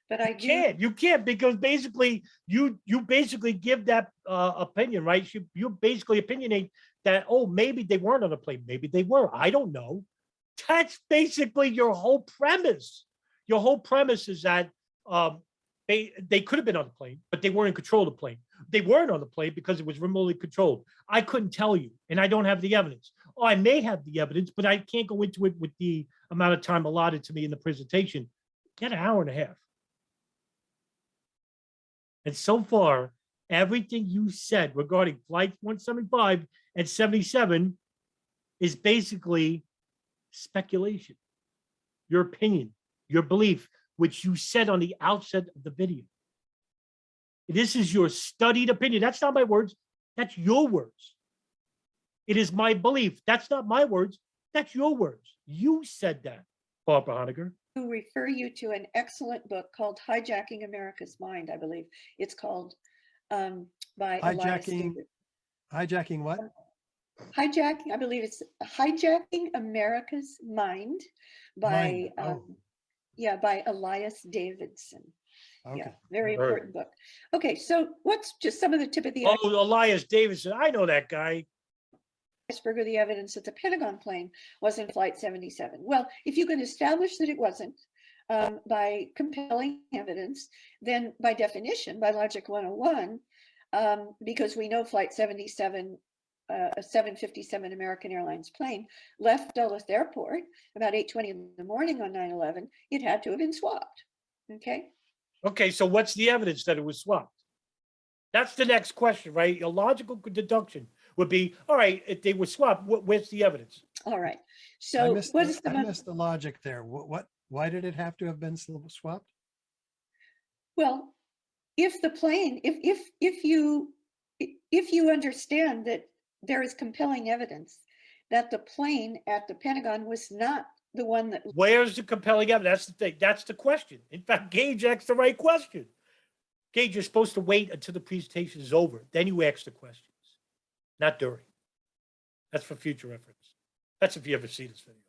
but I do. You can't, because basically you basically give that opinion, right? You basically opinionate that, oh, maybe they weren't on the plane. Maybe they were. I don't know. That's basically your whole premise. Your whole premise is that they could have been on the plane, but they weren't in control of the plane. They weren't on the plane because it was remotely controlled. I couldn't tell you, and I don't have the evidence. Oh, I may have the evidence, but I can't go into it with the amount of time allotted to me in the presentation. Get an hour and a half. And so far, everything you said regarding flights 175 and 77 is basically speculation, your opinion, your belief, which you said on the outset of the video. This is your studied opinion. That's not my words. That's your words. It is my belief. That's not my words. That's your words. You said that, Barbara Honegger. To refer you to an excellent book called Hijacking America's Mind, I believe it's called, by Elias David. Hijacking what? Hijacking, I believe it's Hijacking America's Mind by, by Elias Davidson. Okay. Yeah, very important book. Okay, so what's just some of the tip of the Elias Davidson, I know that guy. iceberg of the evidence that the Pentagon plane was in Flight 77? Well, if you can establish that it wasn't, by compelling evidence, then by definition, by Logic 101, because we know Flight 77, a 757 American Airlines plane left Dulles Airport about 8:20 in the morning on 9/11, it had to have been swapped. Okay. Okay, so what's the evidence that it was swapped? That's the next question, right? A logical deduction would be, all right, if they were swapped, where's the evidence? All right. I So missed what the, is the I most? missed the logic there. Why did it have to have been swapped? Well, if the plane, if you understand that there is compelling evidence that the plane at the Pentagon was not the one that, Where's the compelling evidence? That's the thing. That's the question. In fact, Gage asked the right question. Gage, you're supposed to wait until the presentation is over. Then you ask the questions, not during. That's for future reference. That's if you ever see this video.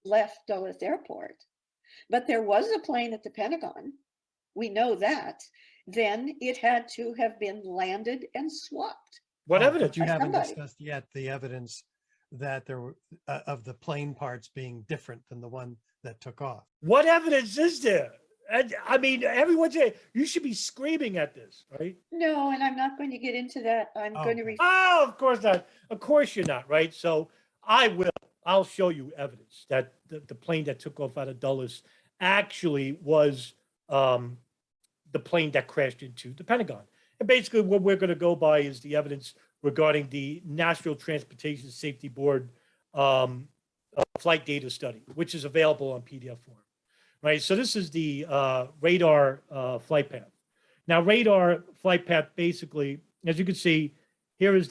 left Dulles Airport, but there was a plane at the Pentagon, we know that, then it had to have been landed and swapped. What Oh, evidence? but you By haven't somebody. discussed yet the evidence that there were of the plane parts being different than the one that took off. What evidence is there? And I mean, everyone's saying you should be screaming at this, right? No, and I'm not going to get into that. I'm going to Okay. Oh, of course not. Of course you're not, right? So I'll show you evidence that the plane that took off out of Dulles actually was the plane that crashed into the Pentagon. And basically what we're going to go by is the evidence regarding the National Transportation Safety Board flight data study, which is available on PDF form, right? So this is the radar flight path. Now, radar flight path, basically, as you can see, here is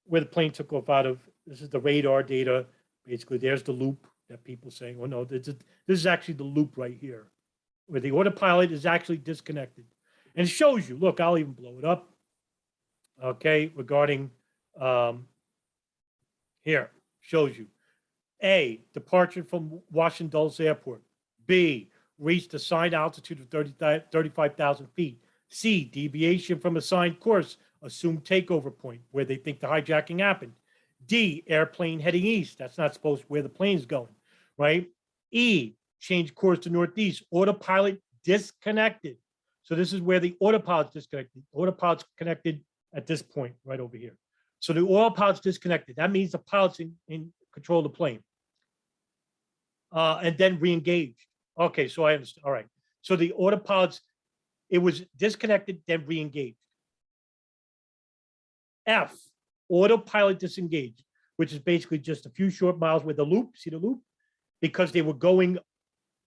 where the plane took off out of. This is the radar data. Basically, there's the loop that people saying, oh no, this is actually the loop right here, where the autopilot is actually disconnected. And it shows you, look, I'll even blow it up. Okay, regarding here, shows you. A, departure from Washington Dulles Airport. B, reached assigned altitude of 35,000 feet. C, deviation from assigned course, assumed takeover point, where they think the hijacking happened. D, airplane heading east. That's not supposed to where the plane's going, right? E, change course to northeast. Autopilot disconnected. So this is where the autopilot's disconnected. Autopilot's connected at this point right over here. So the autopilot's disconnected. That means the pilot's in control of the plane. And then re-engaged. Okay, so I understand. All right. So the autopilot's, it was disconnected, then re-engaged. F, autopilot disengaged, which is basically just a few short miles with the loop. See the loop? Because they were going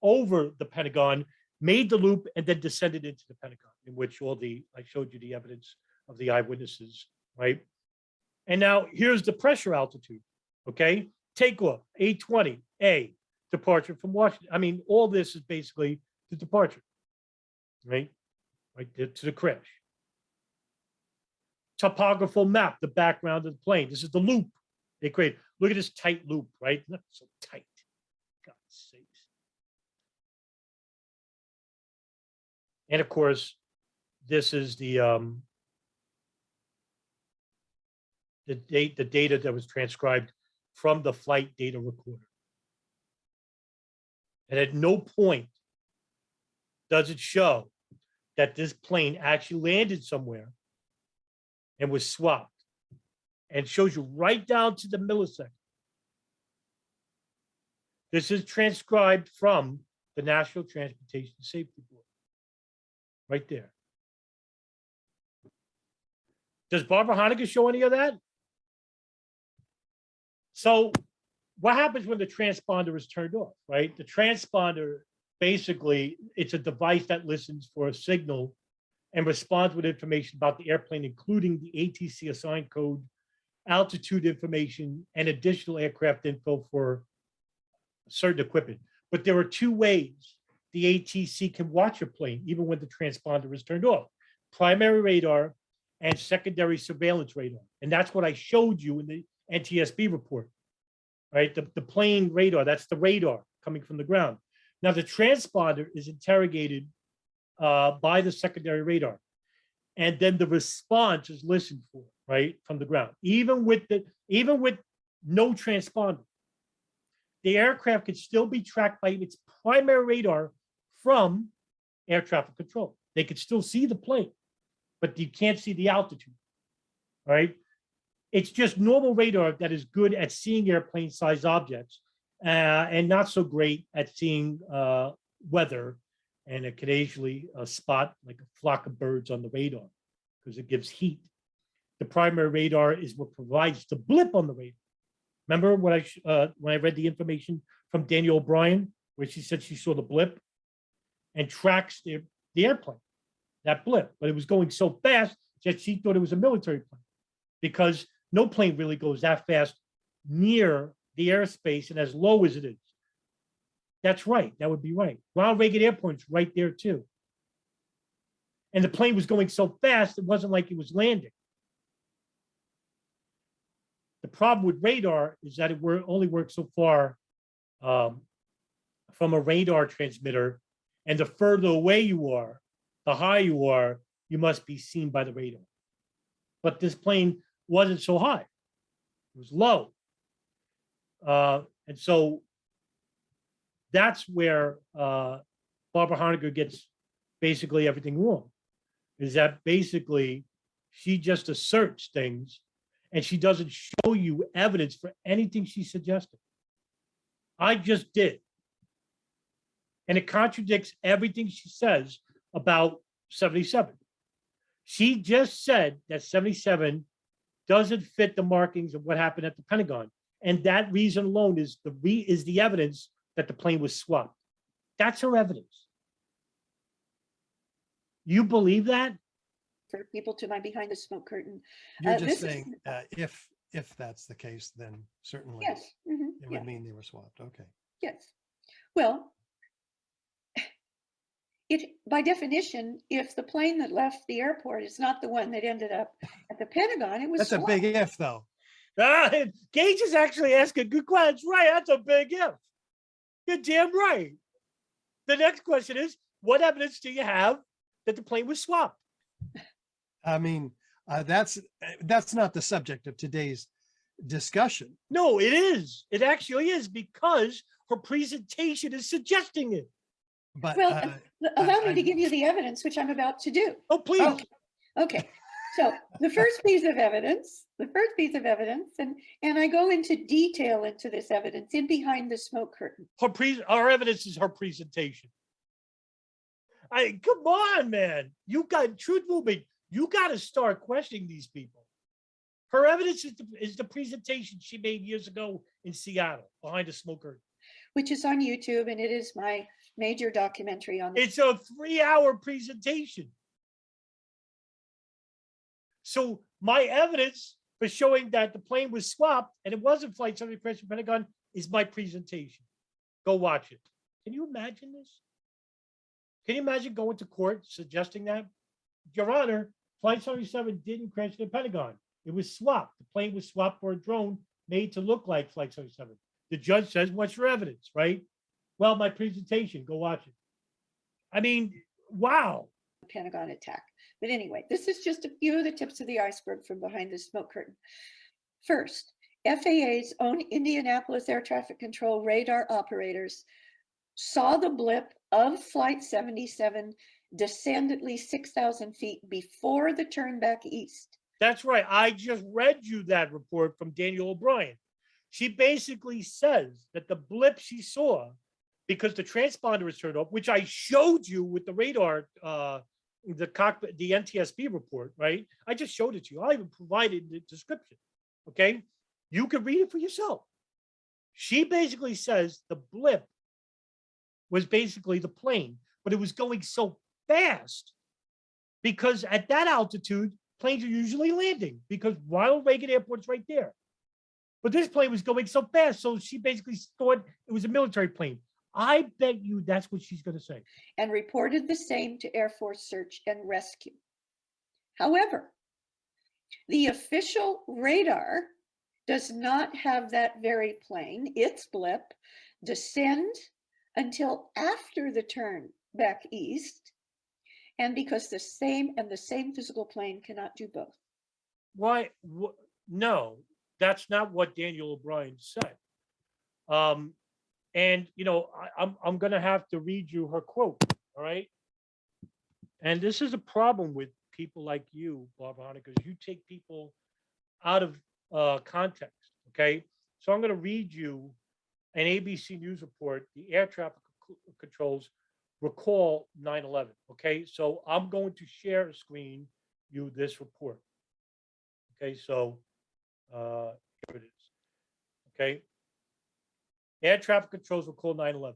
over the Pentagon, made the loop, and then descended into the Pentagon, in which I showed you the evidence of the eyewitnesses, right? And now here's the pressure altitude, okay? Takeoff, 820, A, departure from Washington. I mean, all this is basically the departure, right? Right there to the crash. Topographical map, the background of the plane. This is the loop they created. Look at this tight loop, right? Not so tight, God's sakes. And of course, this is the data that was transcribed from the flight data recorder. And at no point does it show that this plane actually landed somewhere and was swapped, and shows you right down to the millisecond. This is transcribed from the National Transportation Safety Board, right there. Does Barbara Honegger show any of that? So what happens when the transponder is turned off, right? The transponder, basically, it's a device that listens for a signal and responds with information about the airplane, including the ATC assigned code, altitude information, and additional aircraft info for certain equipment. But there are two ways the ATC can watch a plane, even when the transponder is turned off: primary radar and secondary surveillance radar. And that's what I showed you in the NTSB report, right? The plane radar, that's the radar coming from the ground. Now the transponder is interrogated by the secondary radar, and then the response is listened for, right, from the ground. Even with no transponder, the aircraft could still be tracked by its primary radar from air traffic control. They could still see the plane, but you can't see the altitude, right? It's just normal radar that is good at seeing airplane-sized objects and not so great at seeing weather, and occasionally a spot like a flock of birds on the radar because it gives heat. The primary radar is what provides the blip on the radar. Remember when I read the information from Daniel O'Brien, where she said she saw the blip and tracks the airplane, that blip, but it was going so fast that she thought it was a military plane because no plane really goes that fast near the airspace and as low as it is. That's right. That would be right. Ronald Reagan Airport's right there too. And the plane was going so fast, it wasn't like it was landing. The problem with radar is that it only works so far from a radar transmitter. And the further away you are, the higher you are, you must be seen by the radar. But this plane wasn't so high. It was low. And so that's where Barbara Honegger gets basically everything wrong, is that basically she just asserts things and she doesn't show you evidence for anything she suggested. I just did. And it contradicts everything she says about 77. She just said that 77 doesn't fit the markings of what happened at the Pentagon. And that reason alone is the evidence that the plane was swapped. That's her evidence. You believe that? For people to my behind the smoke curtain. You're this just is- saying, if that's the case, then certainly Yes. it Yeah. would mean they were swapped. Okay. Yes. Well, by definition, if the plane that left the airport is not the one that ended up at the Pentagon, it was That's a swapped. big if, though. Gage is actually asking good questions. Right, that's a big if. You're damn right. The next question is, what evidence do you have that the plane was swapped? I mean, that's not the subject of today's discussion. No, it is. It actually is because her presentation is suggesting it. But Well, allow me to I'm- give you the evidence, which I'm about to do. Oh, please. Okay. So the first piece of evidence, and I go into detail into this evidence in behind the smoke curtain. Our evidence is her presentation. Come on, man. You got truth movement. You got to start questioning these people. Her evidence is the presentation she made years ago in Seattle behind the smoke curtain. Which is on YouTube, and it is my major documentary on the It's a 3-hour presentation. So my evidence for showing that the plane was swapped and it wasn't Flight 70 crash from Pentagon is my presentation. Go watch it. Can you imagine this? Can you imagine going to court suggesting that? Your Honor, Flight 77 didn't crash the Pentagon. It was swapped. The plane was swapped for a drone made to look like Flight 77. The judge says, what's your evidence, right? Well, my presentation, go watch it. I mean, wow. Pentagon attack. But anyway, this is just a few of the tips of the iceberg from behind the smoke curtain. First, FAA's own Indianapolis air traffic control radar operators saw the blip of Flight 77 descend at least 6,000 feet before the turn back east. That's right. I just read you that report from Daniel O'Brien. She basically says that the blip she saw, because the transponder is turned off, which I showed you with the radar, the cockpit, the NTSB report, right? I just showed it to you. I even provided the description. Okay. You can read it for yourself. She basically says the blip was basically the plane, but it was going so fast because at that altitude, planes are usually landing because Ronald Reagan Airport's right there. But this plane was going so fast, so she basically thought it was a military plane. I bet you that's what she's going to say. And reported the same to Air Force Search and Rescue. However, the official radar does not have that very plane, its blip, descend until after the turn back east, and because the same physical plane cannot do both. Why? No, that's not what Daniel O'Brien said. And, you know, I'm going to have to read you her quote. All right. And this is a problem with people like you, Barbara Honegger, because you take people out of context. Okay. So I'm going to read you an ABC News report. The air traffic controls recall 9/11. Okay. So I'm going to share a screen you this report. Okay. So here it is. Okay. Air traffic controls recall 9/11.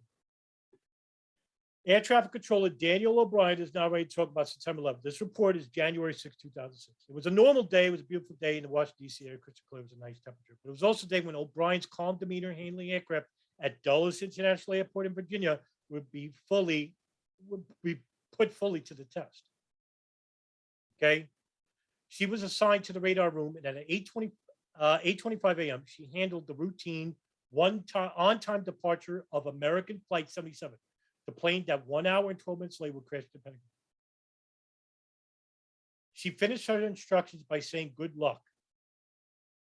Air traffic controller Daniel O'Brien is now ready to talk about September 11th. This report is January 6, 2006. It was a normal day. It was a beautiful day in the Washington, D.C. area. Crystal clear. It was a nice temperature. But it was also a day when O'Brien's calm demeanor handling aircraft at Dulles International Airport in Virginia would be put fully to the test. Okay. She was assigned to the radar room, and at 8:25 a.m., she handled the routine on-time departure of American Flight 77. The plane that 1 hour and 12 minutes later would crash the Pentagon. She finished her instructions by saying, "Good luck."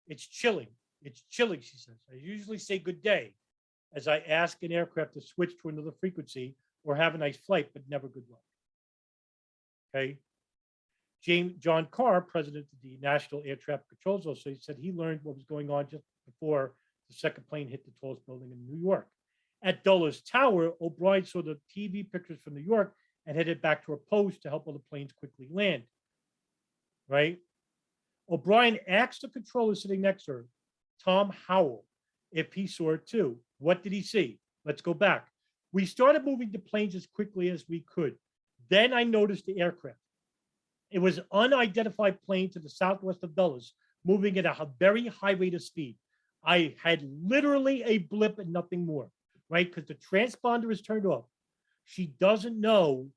It's chilling. It's chilling, she says. I usually say good day as I ask an aircraft to switch to another frequency or have a nice flight, but never good luck. Okay. John Carr, president of the National Air Traffic Control Association, said he learned what was going on just before the second plane hit the tallest building in New York. At Dulles Tower, O'Brien saw the TV pictures from New York and headed back to her post to help other planes quickly land. Right? O'Brien asked the controller sitting next to her, Tom Howell, if he saw it too. What did he see? Let's go back. We started moving the planes as quickly as we could. Then I noticed the aircraft. It was an unidentified plane to the southwest of Dulles, moving at a very high rate of speed. I had literally a blip and nothing more, right? Because the transponder is turned off. She doesn't know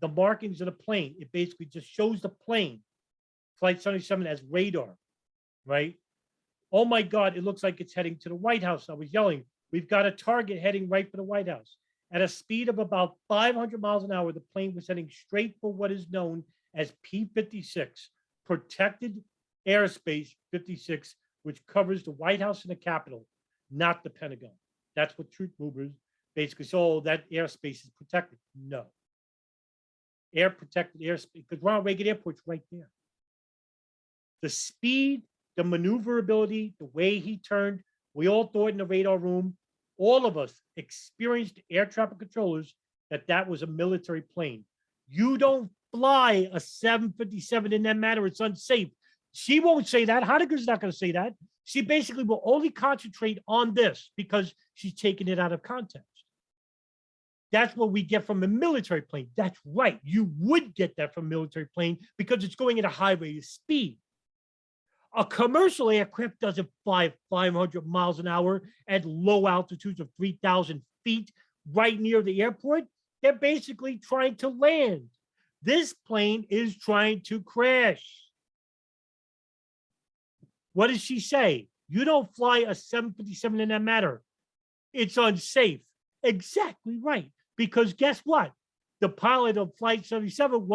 the markings of the plane. It basically just shows the plane, Flight 77, as radar, right? Oh my God, it looks like it's heading to the White House. I was yelling, we've got a target heading right for the White House. At a speed of about 500 miles an hour, the plane was heading straight for what is known as P-56, Protected Airspace 56, which covers the White House and the Capitol, not the Pentagon. That's what truth movers basically say. Oh, that airspace is protected. No. Air protected airspace, because Ronald Reagan Airport's right there. The speed, the maneuverability, the way he turned, we all thought in the radar room, all of us experienced air traffic controllers that was a military plane. You don't fly a 757 in that manner. It's unsafe. She won't say that. Honegger's not going to say that. She basically will only concentrate on this because she's taking it out of context. That's what we get from a military plane. That's right. You would get that from a military plane because it's going at a high rate of speed. A commercial aircraft doesn't fly 500 miles an hour at low altitudes of 3,000 feet right near the airport. They're basically trying to land. This plane is trying to crash. What does she say? You don't fly a 757 in that manner. It's unsafe. Exactly right. Because guess what? The pilot of Flight 77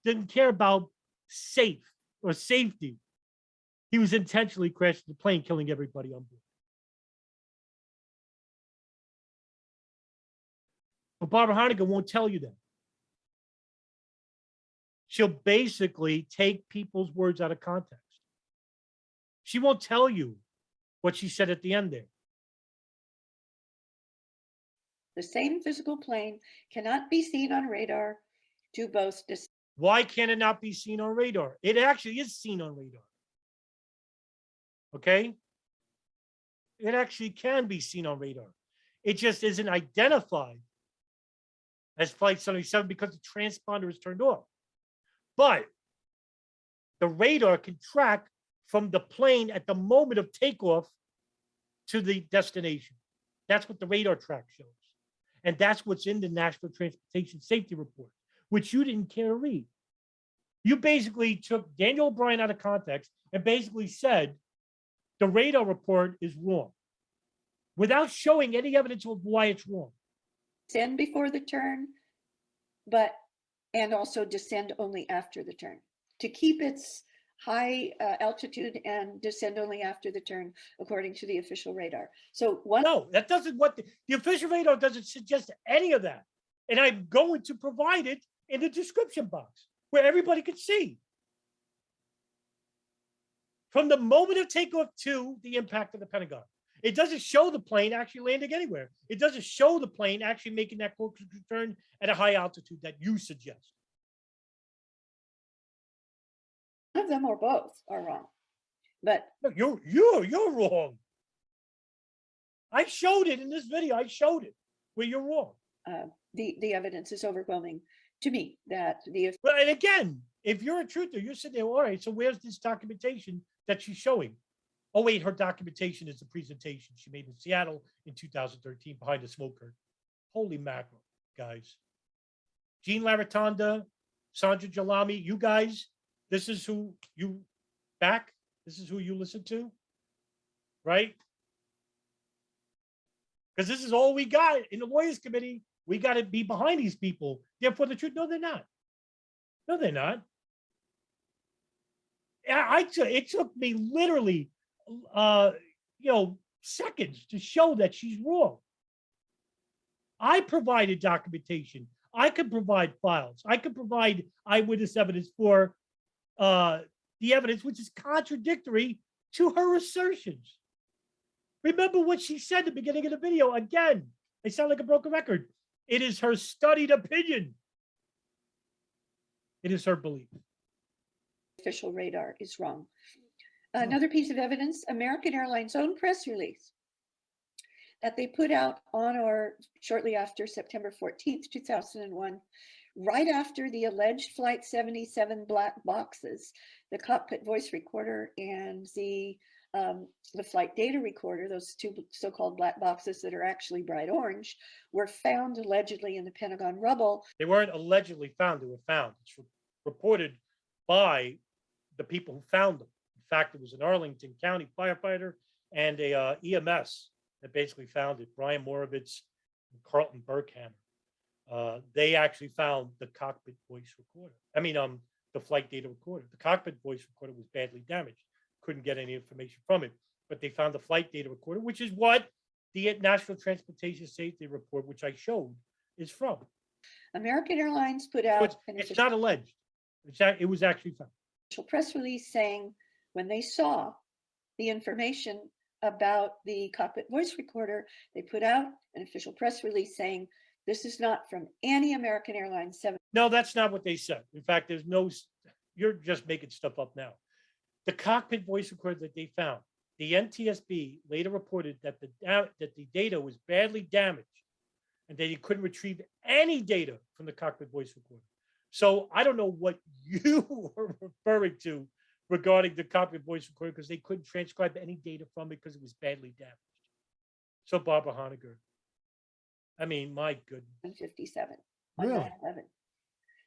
didn't care about safe or safety. He was intentionally crashing the plane, killing everybody on board. But Barbara Honegger won't tell you that. She'll basically take people's words out of context. She won't tell you what she said at the end there. The same physical plane cannot be seen on radar to both. Why can it not be seen on radar? It actually is seen on radar. Okay? It actually can be seen on radar. It just isn't identified as Flight 77 because the transponder is turned off. But the radar can track from the plane at the moment of takeoff to the destination. That's what the radar track shows. And that's what's in the National Transportation Safety Report, which you didn't care to read. You basically took Daniel O'Brien out of context and basically said the radar report is wrong without showing any evidence of why it's wrong. Descend before the turn, and also descend only after the turn to keep its high altitude and descend only after the turn, according to the official radar. So one No, that doesn't what the official radar doesn't suggest any of that. And I'm going to provide it in the description box where everybody can see. From the moment of takeoff to the impact of the Pentagon. It doesn't show the plane actually landing anywhere. It doesn't show the plane actually making that close return at a high altitude that you suggest. of them or both are wrong. But No, you're wrong. I showed it in this video. I showed it where you're wrong. the evidence is overwhelming to me that the But and again, if you're a truther, you're sitting there, all right, so where's this documentation that she's showing? Oh, wait, her documentation is the presentation she made in Seattle in 2013 behind the smoke curtain. Holy mackerel, guys. Gene Laratonda, Sandra Jalami, you guys, this is who you back. This is who you listen to, right? Because this is all we got in the lawyers committee. We got to be behind these people. Therefore, the truth. No, they're not. No, they're not. It took me literally, seconds to show that she's wrong. I provided documentation. I could provide files. I could provide eyewitness evidence for the evidence, which is contradictory to her assertions. Remember what she said at the beginning of the video. Again, I sound like a broken record. It is her studied opinion. It is her belief. official radar is wrong. Another piece of evidence, American Airlines' own press release that they put out on or shortly after September 14th, 2001, right after the alleged Flight 77 black boxes, the cockpit voice recorder and the flight data recorder, those two so-called black boxes that are actually bright orange, were found allegedly in the Pentagon rubble. They weren't allegedly found, they were found. It's reported by the people who found them. In fact, it was an Arlington County firefighter and a EMS that basically found it, Brian Morovitz and Carlton Berghammer. They actually found the cockpit voice recorder. The flight data recorder. The cockpit voice recorder was badly damaged. Couldn't get any information from it, but they found the flight data recorder, which is what the National Transportation Safety Report, which I showed, is from. American Airlines put out It's not alleged. It was actually found. official press release saying when they saw the information about the cockpit voice recorder, they put out an official press release saying this is not from any American Airlines 7. No, that's not what they said. In fact, you're just making stuff up now. The cockpit voice recorder that they found, the NTSB later reported that the data was badly damaged and that you couldn't retrieve any data from the cockpit voice recorder. So I don't know what you were referring to regarding the cockpit voice recorder because they couldn't transcribe any data from it because it was badly damaged. So Barbara Honegger, my goodness. 157 on Really? 9/11.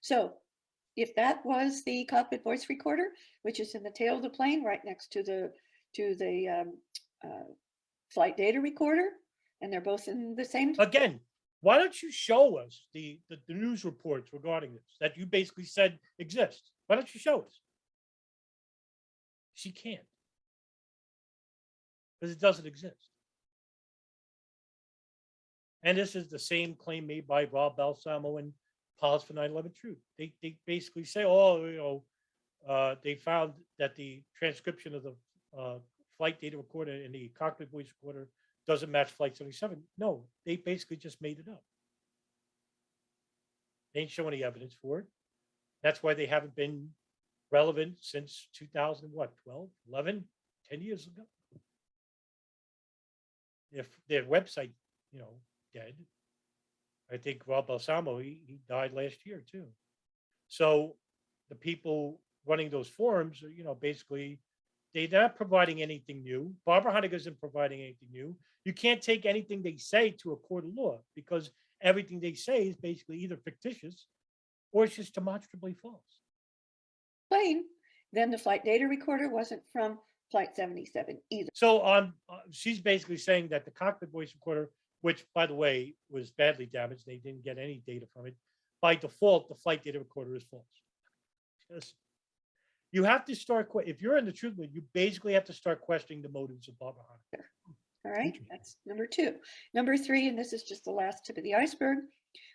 So if that was the cockpit voice recorder, which is in the tail of the plane right next to the flight data recorder, and they're both in the same. Again, why don't you show us the news reports regarding this that you basically said exist? Why don't you show us? She can't. Because it doesn't exist. And this is the same claim made by Rob Balsamo and Pause for 9/11 Truth. They basically say, they found that the transcription of the flight data recorder and the cockpit voice recorder doesn't match Flight 77. No, they basically just made it up. They ain't show any evidence for it. That's why they haven't been relevant since 2012, 11, 10 years ago. If their website, dead. I think Rob Balsamo, he died last year too. So the people running those forums, basically they're not providing anything new. Barbara Honegger isn't providing anything new. You can't take anything they say to a court of law because everything they say is basically either fictitious or it's just demonstrably false. Plane, then the flight data recorder wasn't from Flight 77 either. So she's basically saying that the cockpit voice recorder, which by the way was badly damaged, they didn't get any data from it. By default, the flight data recorder is false. You have to start, if you're in the truth movement, you basically have to start questioning the motives of Barbara Honegger. All right, Interesting. that's number two. Number three, and this is just the last tip of the iceberg.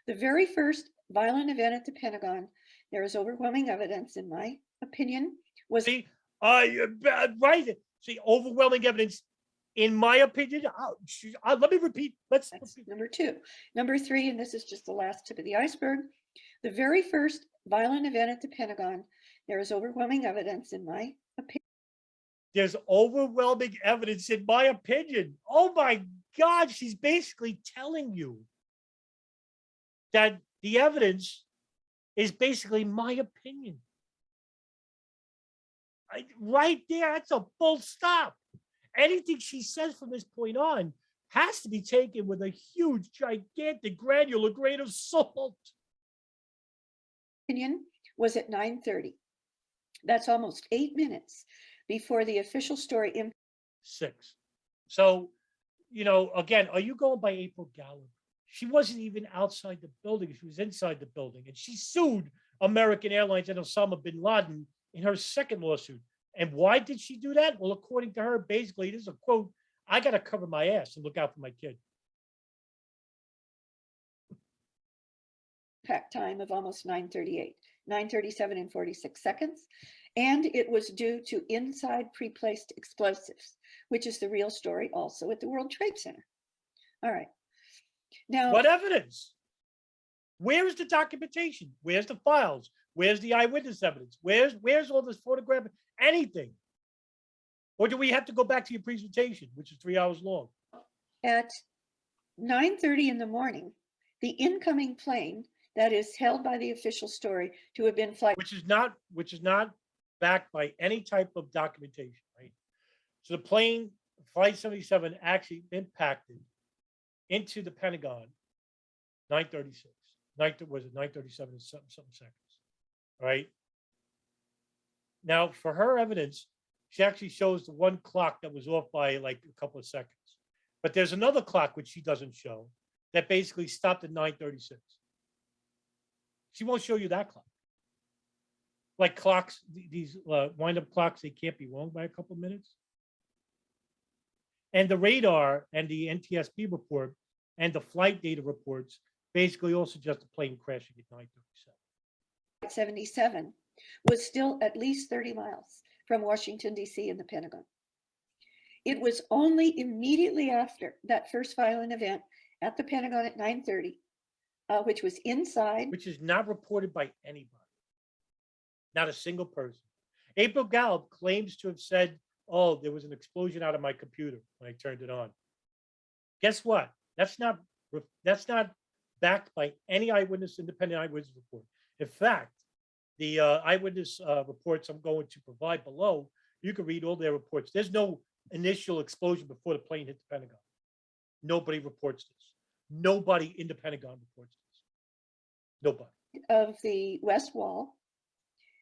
The very first violent event at the Pentagon, there is overwhelming evidence, in my opinion, was See, right. See, overwhelming evidence, in my opinion. Let me repeat. Let's that's repeat. number two. Number three, and this is just the last tip of the iceberg. The very first violent event at the Pentagon, there is overwhelming evidence, in my opinion. There's overwhelming evidence, in my opinion. Oh my God, she's basically telling you that the evidence is basically my opinion. Right there, that's a full stop. Anything she says from this point on has to be taken with a huge, gigantic, granular grain of salt. Opinion was at 9:30. That's almost 8 minutes before the official story. 6. So, again, are you going by April Gallup? She wasn't even outside the building. She was inside the building. And she sued American Airlines and Osama bin Laden in her second lawsuit. And why did she do that? Well, according to her, basically, this is a quote, I got to cover my ass and look out for my kid. Impact time of almost 9:38, 9:37 and 46 seconds. And it was due to inside pre-placed explosives, which is the real story also at the World Trade Center. All right. Now, What evidence? Where is the documentation? Where's the files? Where's the eyewitness evidence? Where's all this photograph? Anything? Or do we have to go back to your presentation, which is 3 hours long? at 9:30 in the morning, the incoming plane that is held by the official story to have been flight. Which is not backed by any type of documentation, right? So the plane, Flight 77, actually impacted into the Pentagon 9:36. Was it 9:37 and something seconds? All right. Now, for her evidence, she actually shows the one clock that was off by like a couple of seconds. But there's another clock which she doesn't show that basically stopped at 9:36. She won't show you that clock. Like clocks, these wind-up clocks, they can't be wrong by a couple of minutes. And the radar and the NTSB report and the flight data reports basically all suggest the plane crashing at 9:37. 77 was still at least 30 miles from Washington, D.C. and the Pentagon. It was only immediately after that first violent event at the Pentagon at 9:30, which was inside. Which is not reported by anybody, not a single person. April Gallup claims to have said, oh, there was an explosion out of my computer when I turned it on. Guess what? That's not backed by any eyewitness, independent eyewitness report. In fact, the eyewitness reports I'm going to provide below, you can read all their reports. There's no initial explosion before the plane hit the Pentagon. Nobody reports this. Nobody in the Pentagon reports this. Nobody. Of the West Wall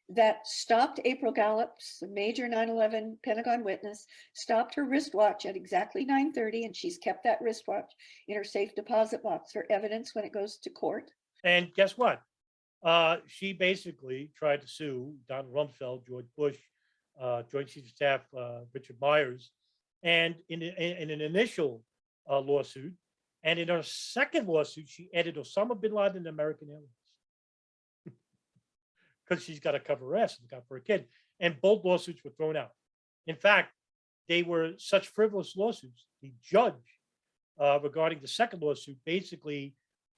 that stopped April Gallup's major 9/11 Pentagon witness, stopped her wristwatch at exactly 9:30, and she's kept that wristwatch in her safe deposit box for evidence when it goes to court. And guess what? She basically tried to sue Donald Rumsfeld, George Bush, Joint Chiefs of Staff Richard Myers, and in an initial lawsuit, and in her second lawsuit, she added Osama bin Laden and American Airlines because she's got to cover her ass and look out for her kid. And both lawsuits were thrown out. In fact, they were such frivolous lawsuits. The judge regarding the second lawsuit basically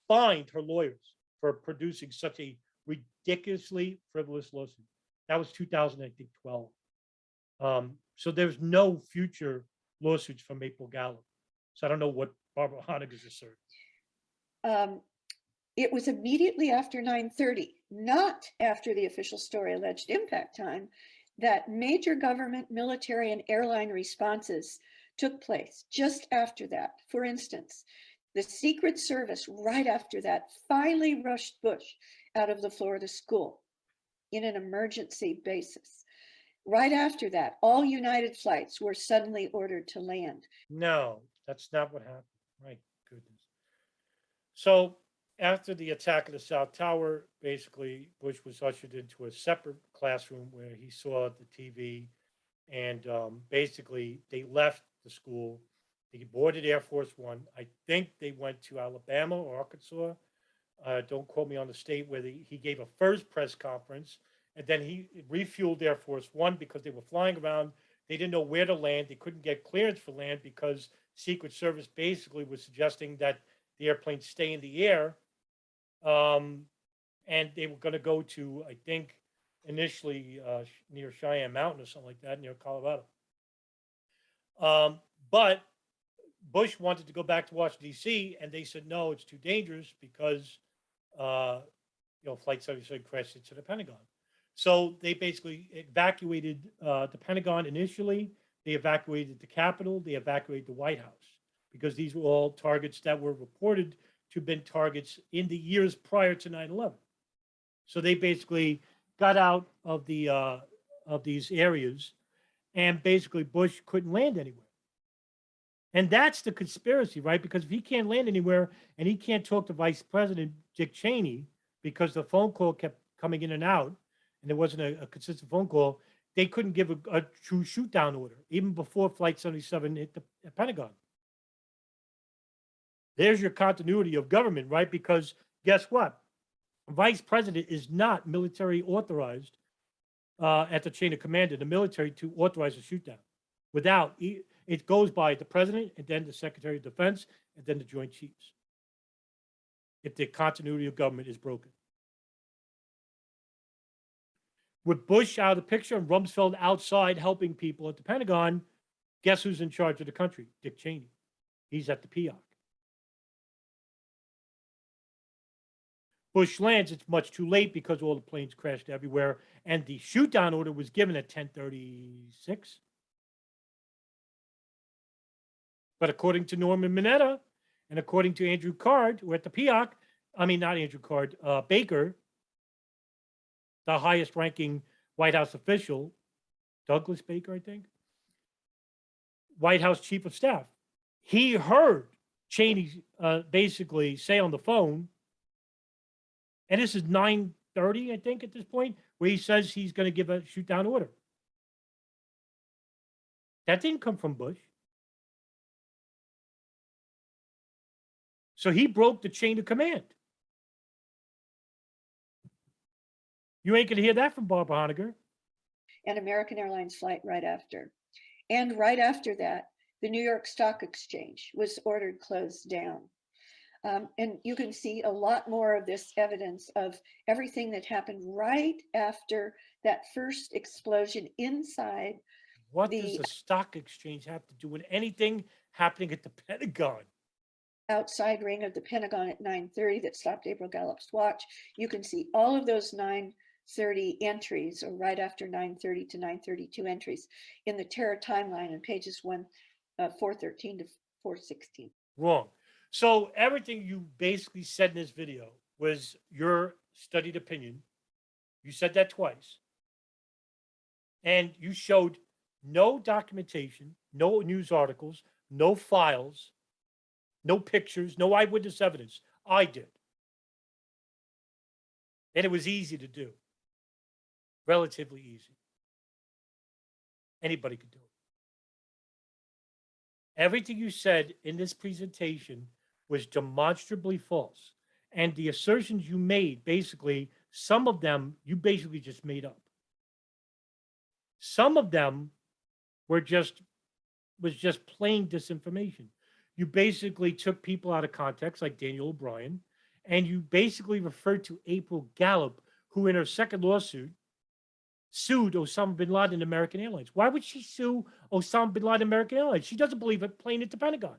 fined her lawyers for producing such a ridiculously frivolous lawsuit. That was 2012. So there's no future lawsuits from April Gallup. So I don't know what Barbara Honegger is asserting. It was immediately after 9:30, not after the official story alleged impact time, that major government, military, and airline responses took place. Just after that, for instance, the Secret Service, right after that, finally rushed Bush out of the Florida school in an emergency basis. Right after that, all United flights were suddenly ordered to land. No, that's not what happened. My goodness. So after the attack of the South Tower, basically Bush was ushered into a separate classroom where he saw the TV, and basically they left the school. They boarded Air Force One. I think they went to Alabama or Arkansas. Don't quote me on the state where he gave a first press conference, and then he refueled Air Force One because they were flying around. They didn't know where to land. They couldn't get clearance for land because Secret Service basically was suggesting that the airplane stay in the air. And they were going to go to, I think, initially near Cheyenne Mountain or something like that, near Colorado. But Bush wanted to go back to Washington, D.C., and they said, no, it's too dangerous because, Flight 77 crashed into the Pentagon. So they basically evacuated the Pentagon initially. They evacuated the Capitol. They evacuated the White House because these were all targets that were reported to have been targets in the years prior to 9/11. So they basically got out of the of these areas, and basically Bush couldn't land anywhere. And that's the conspiracy, right? Because if he can't land anywhere and he can't talk to Vice President Dick Cheney because the phone call kept coming in and out, and there wasn't a consistent phone call, they couldn't give a true shoot down order, even before Flight 77 hit the Pentagon. There's your continuity of government, right? Because guess what? Vice President is not military authorized at the chain of command in the military to authorize a shoot down. Without, it goes by the president and then the Secretary of Defense and then the Joint Chiefs. If the continuity of government is broken. With Bush out of the picture and Rumsfeld outside helping people at the Pentagon, guess who's in charge of the country? Dick Cheney. He's at the PIOC. Bush lands, it's much too late because all the planes crashed everywhere, and the shoot down order was given at 10:36. But according to Norman Mineta and according to Andrew Card, who at the PIOC, I mean, not Andrew Card, Baker, the highest ranking White House official, Douglas Baker, I think, White House chief of staff, he heard Cheney basically say on the phone, and this is 9:30, I think, at this point, where he says he's going to give a shoot down order. That didn't come from Bush. So he broke the chain of command. You ain't going to hear that from Barbara Honegger. And American Airlines Flight right after. And right after that, the New York Stock Exchange was ordered closed down. And you can see a lot more of this evidence of everything that happened right after that first explosion inside. What does the stock exchange have to do with anything happening at the Pentagon? Outside ring of the Pentagon at 9:30 that stopped April Gallup's watch. You can see all of those 9:30 entries, or right after 9:30 to 9:32 entries in the terror timeline on pages 413 to 416. Wrong. So everything you basically said in this video was your studied opinion. You said that twice. And you showed no documentation, no news articles, no files, no pictures, no eyewitness evidence. I did. And it was easy to do. Relatively easy. Anybody could do it. Everything you said in this presentation was demonstrably false. And the assertions you made, basically, some of them you basically just made up. Some of them was just plain disinformation. You basically took people out of context, like Daniel O'Brien, and you basically referred to April Gallup, who in her second lawsuit sued Osama bin Laden and American Airlines. Why would she sue Osama bin Laden and American Airlines? She doesn't believe a plane at the Pentagon.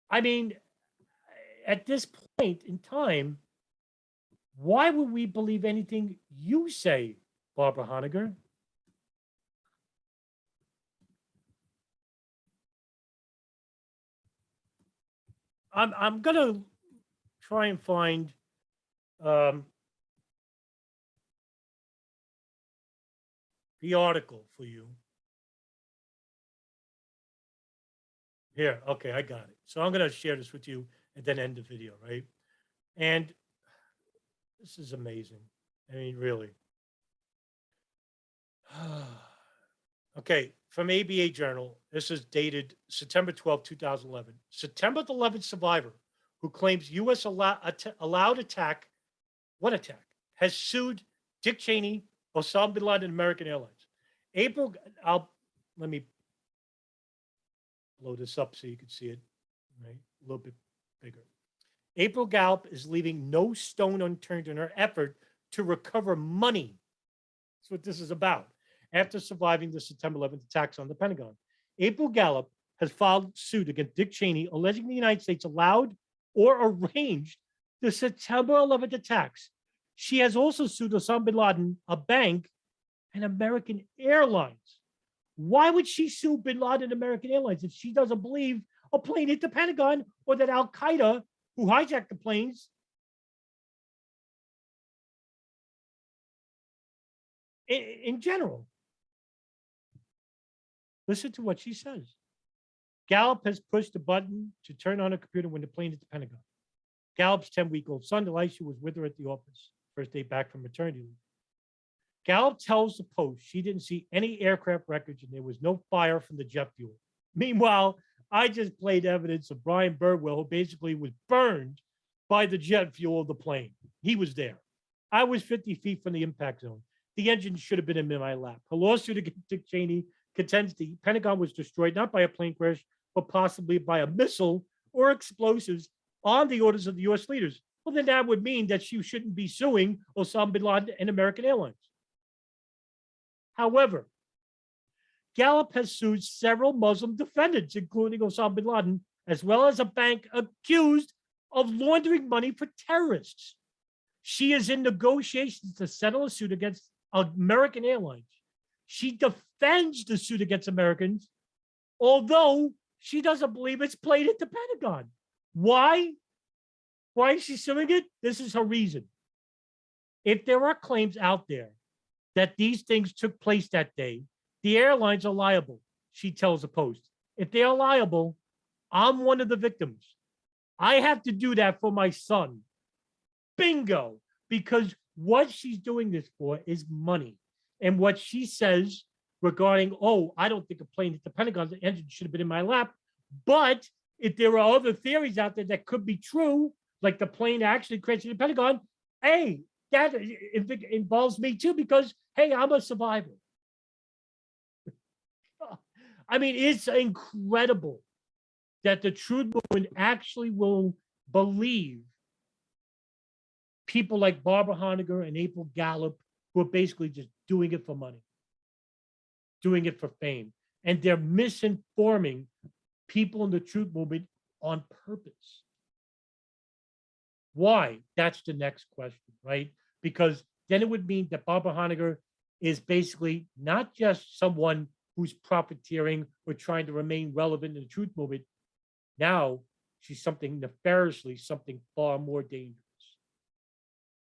I mean, at this point in time, why would we believe anything you say, Barbara Honegger? I'm gonna try and find the article for you. Here, okay, I got it. So I'm going to share this with you and then end the video, right? And this is amazing. I mean, really. Okay, from ABA Journal. This is dated September 12, 2011. September 11th survivor who claims U.S. allowed attack, what attack, has sued Dick Cheney, Osama bin Laden, and American Airlines. Let me blow this up so you can see it, right? A little bit bigger. April Gallup is leaving no stone unturned in her effort to recover money. That's what this is about. After surviving the September 11th attacks on the Pentagon, April Gallup has filed suit against Dick Cheney, alleging the United States allowed or arranged the September 11th attacks. She has also sued Osama bin Laden, a bank, and American Airlines. Why would she sue bin Laden and American Airlines if she doesn't believe a plane hit the Pentagon or that Al Qaeda, who hijacked the planes, in general? Listen to what she says. Gallup has pushed the button to turn on a computer when the plane hit the Pentagon. Gallup's 10-week-old son, Elisha, was with her at the office, first day back from maternity leave. Gallup tells the Post she didn't see any aircraft wreckage and there was no fire from the jet fuel. Meanwhile, I just played evidence of Brian Birdwell, who basically was burned by the jet fuel of the plane. He was there. I was 50 feet from the impact zone. The engine should have been in my lap. Her lawsuit against Dick Cheney contends the Pentagon was destroyed not by a plane crash, but possibly by a missile or explosives on the orders of the U.S. leaders. Well, then that would mean that she shouldn't be suing Osama bin Laden and American Airlines. However, Gallup has sued several Muslim defendants, including Osama bin Laden, as well as a bank accused of laundering money for terrorists. She is in negotiations to settle a suit against American Airlines. She defends the suit against Americans, although she doesn't believe it's played at the Pentagon. Why? Why is she suing it? This is her reason. If there are claims out there that these things took place that day, the airlines are liable, she tells the Post. If they are liable, I'm one of the victims. I have to do that for my son. Bingo. Because what she's doing this for is money. And what she says regarding, oh, I don't think a plane hit the Pentagon, the engine should have been in my lap. But if there are other theories out there that could be true, like the plane actually crashed in the Pentagon, hey, that involves me too, because, hey, I'm a survivor. I mean, it's incredible that the truth movement actually will believe people like Barbara Honegger and April Gallup, who are basically just doing it for money, doing it for fame. And they're misinforming people in the truth movement on purpose. Why? That's the next question, right? Because then it would mean that Barbara Honegger is basically not just someone who's profiteering or trying to remain relevant in the truth movement. Now she's something nefariously, something far more dangerous.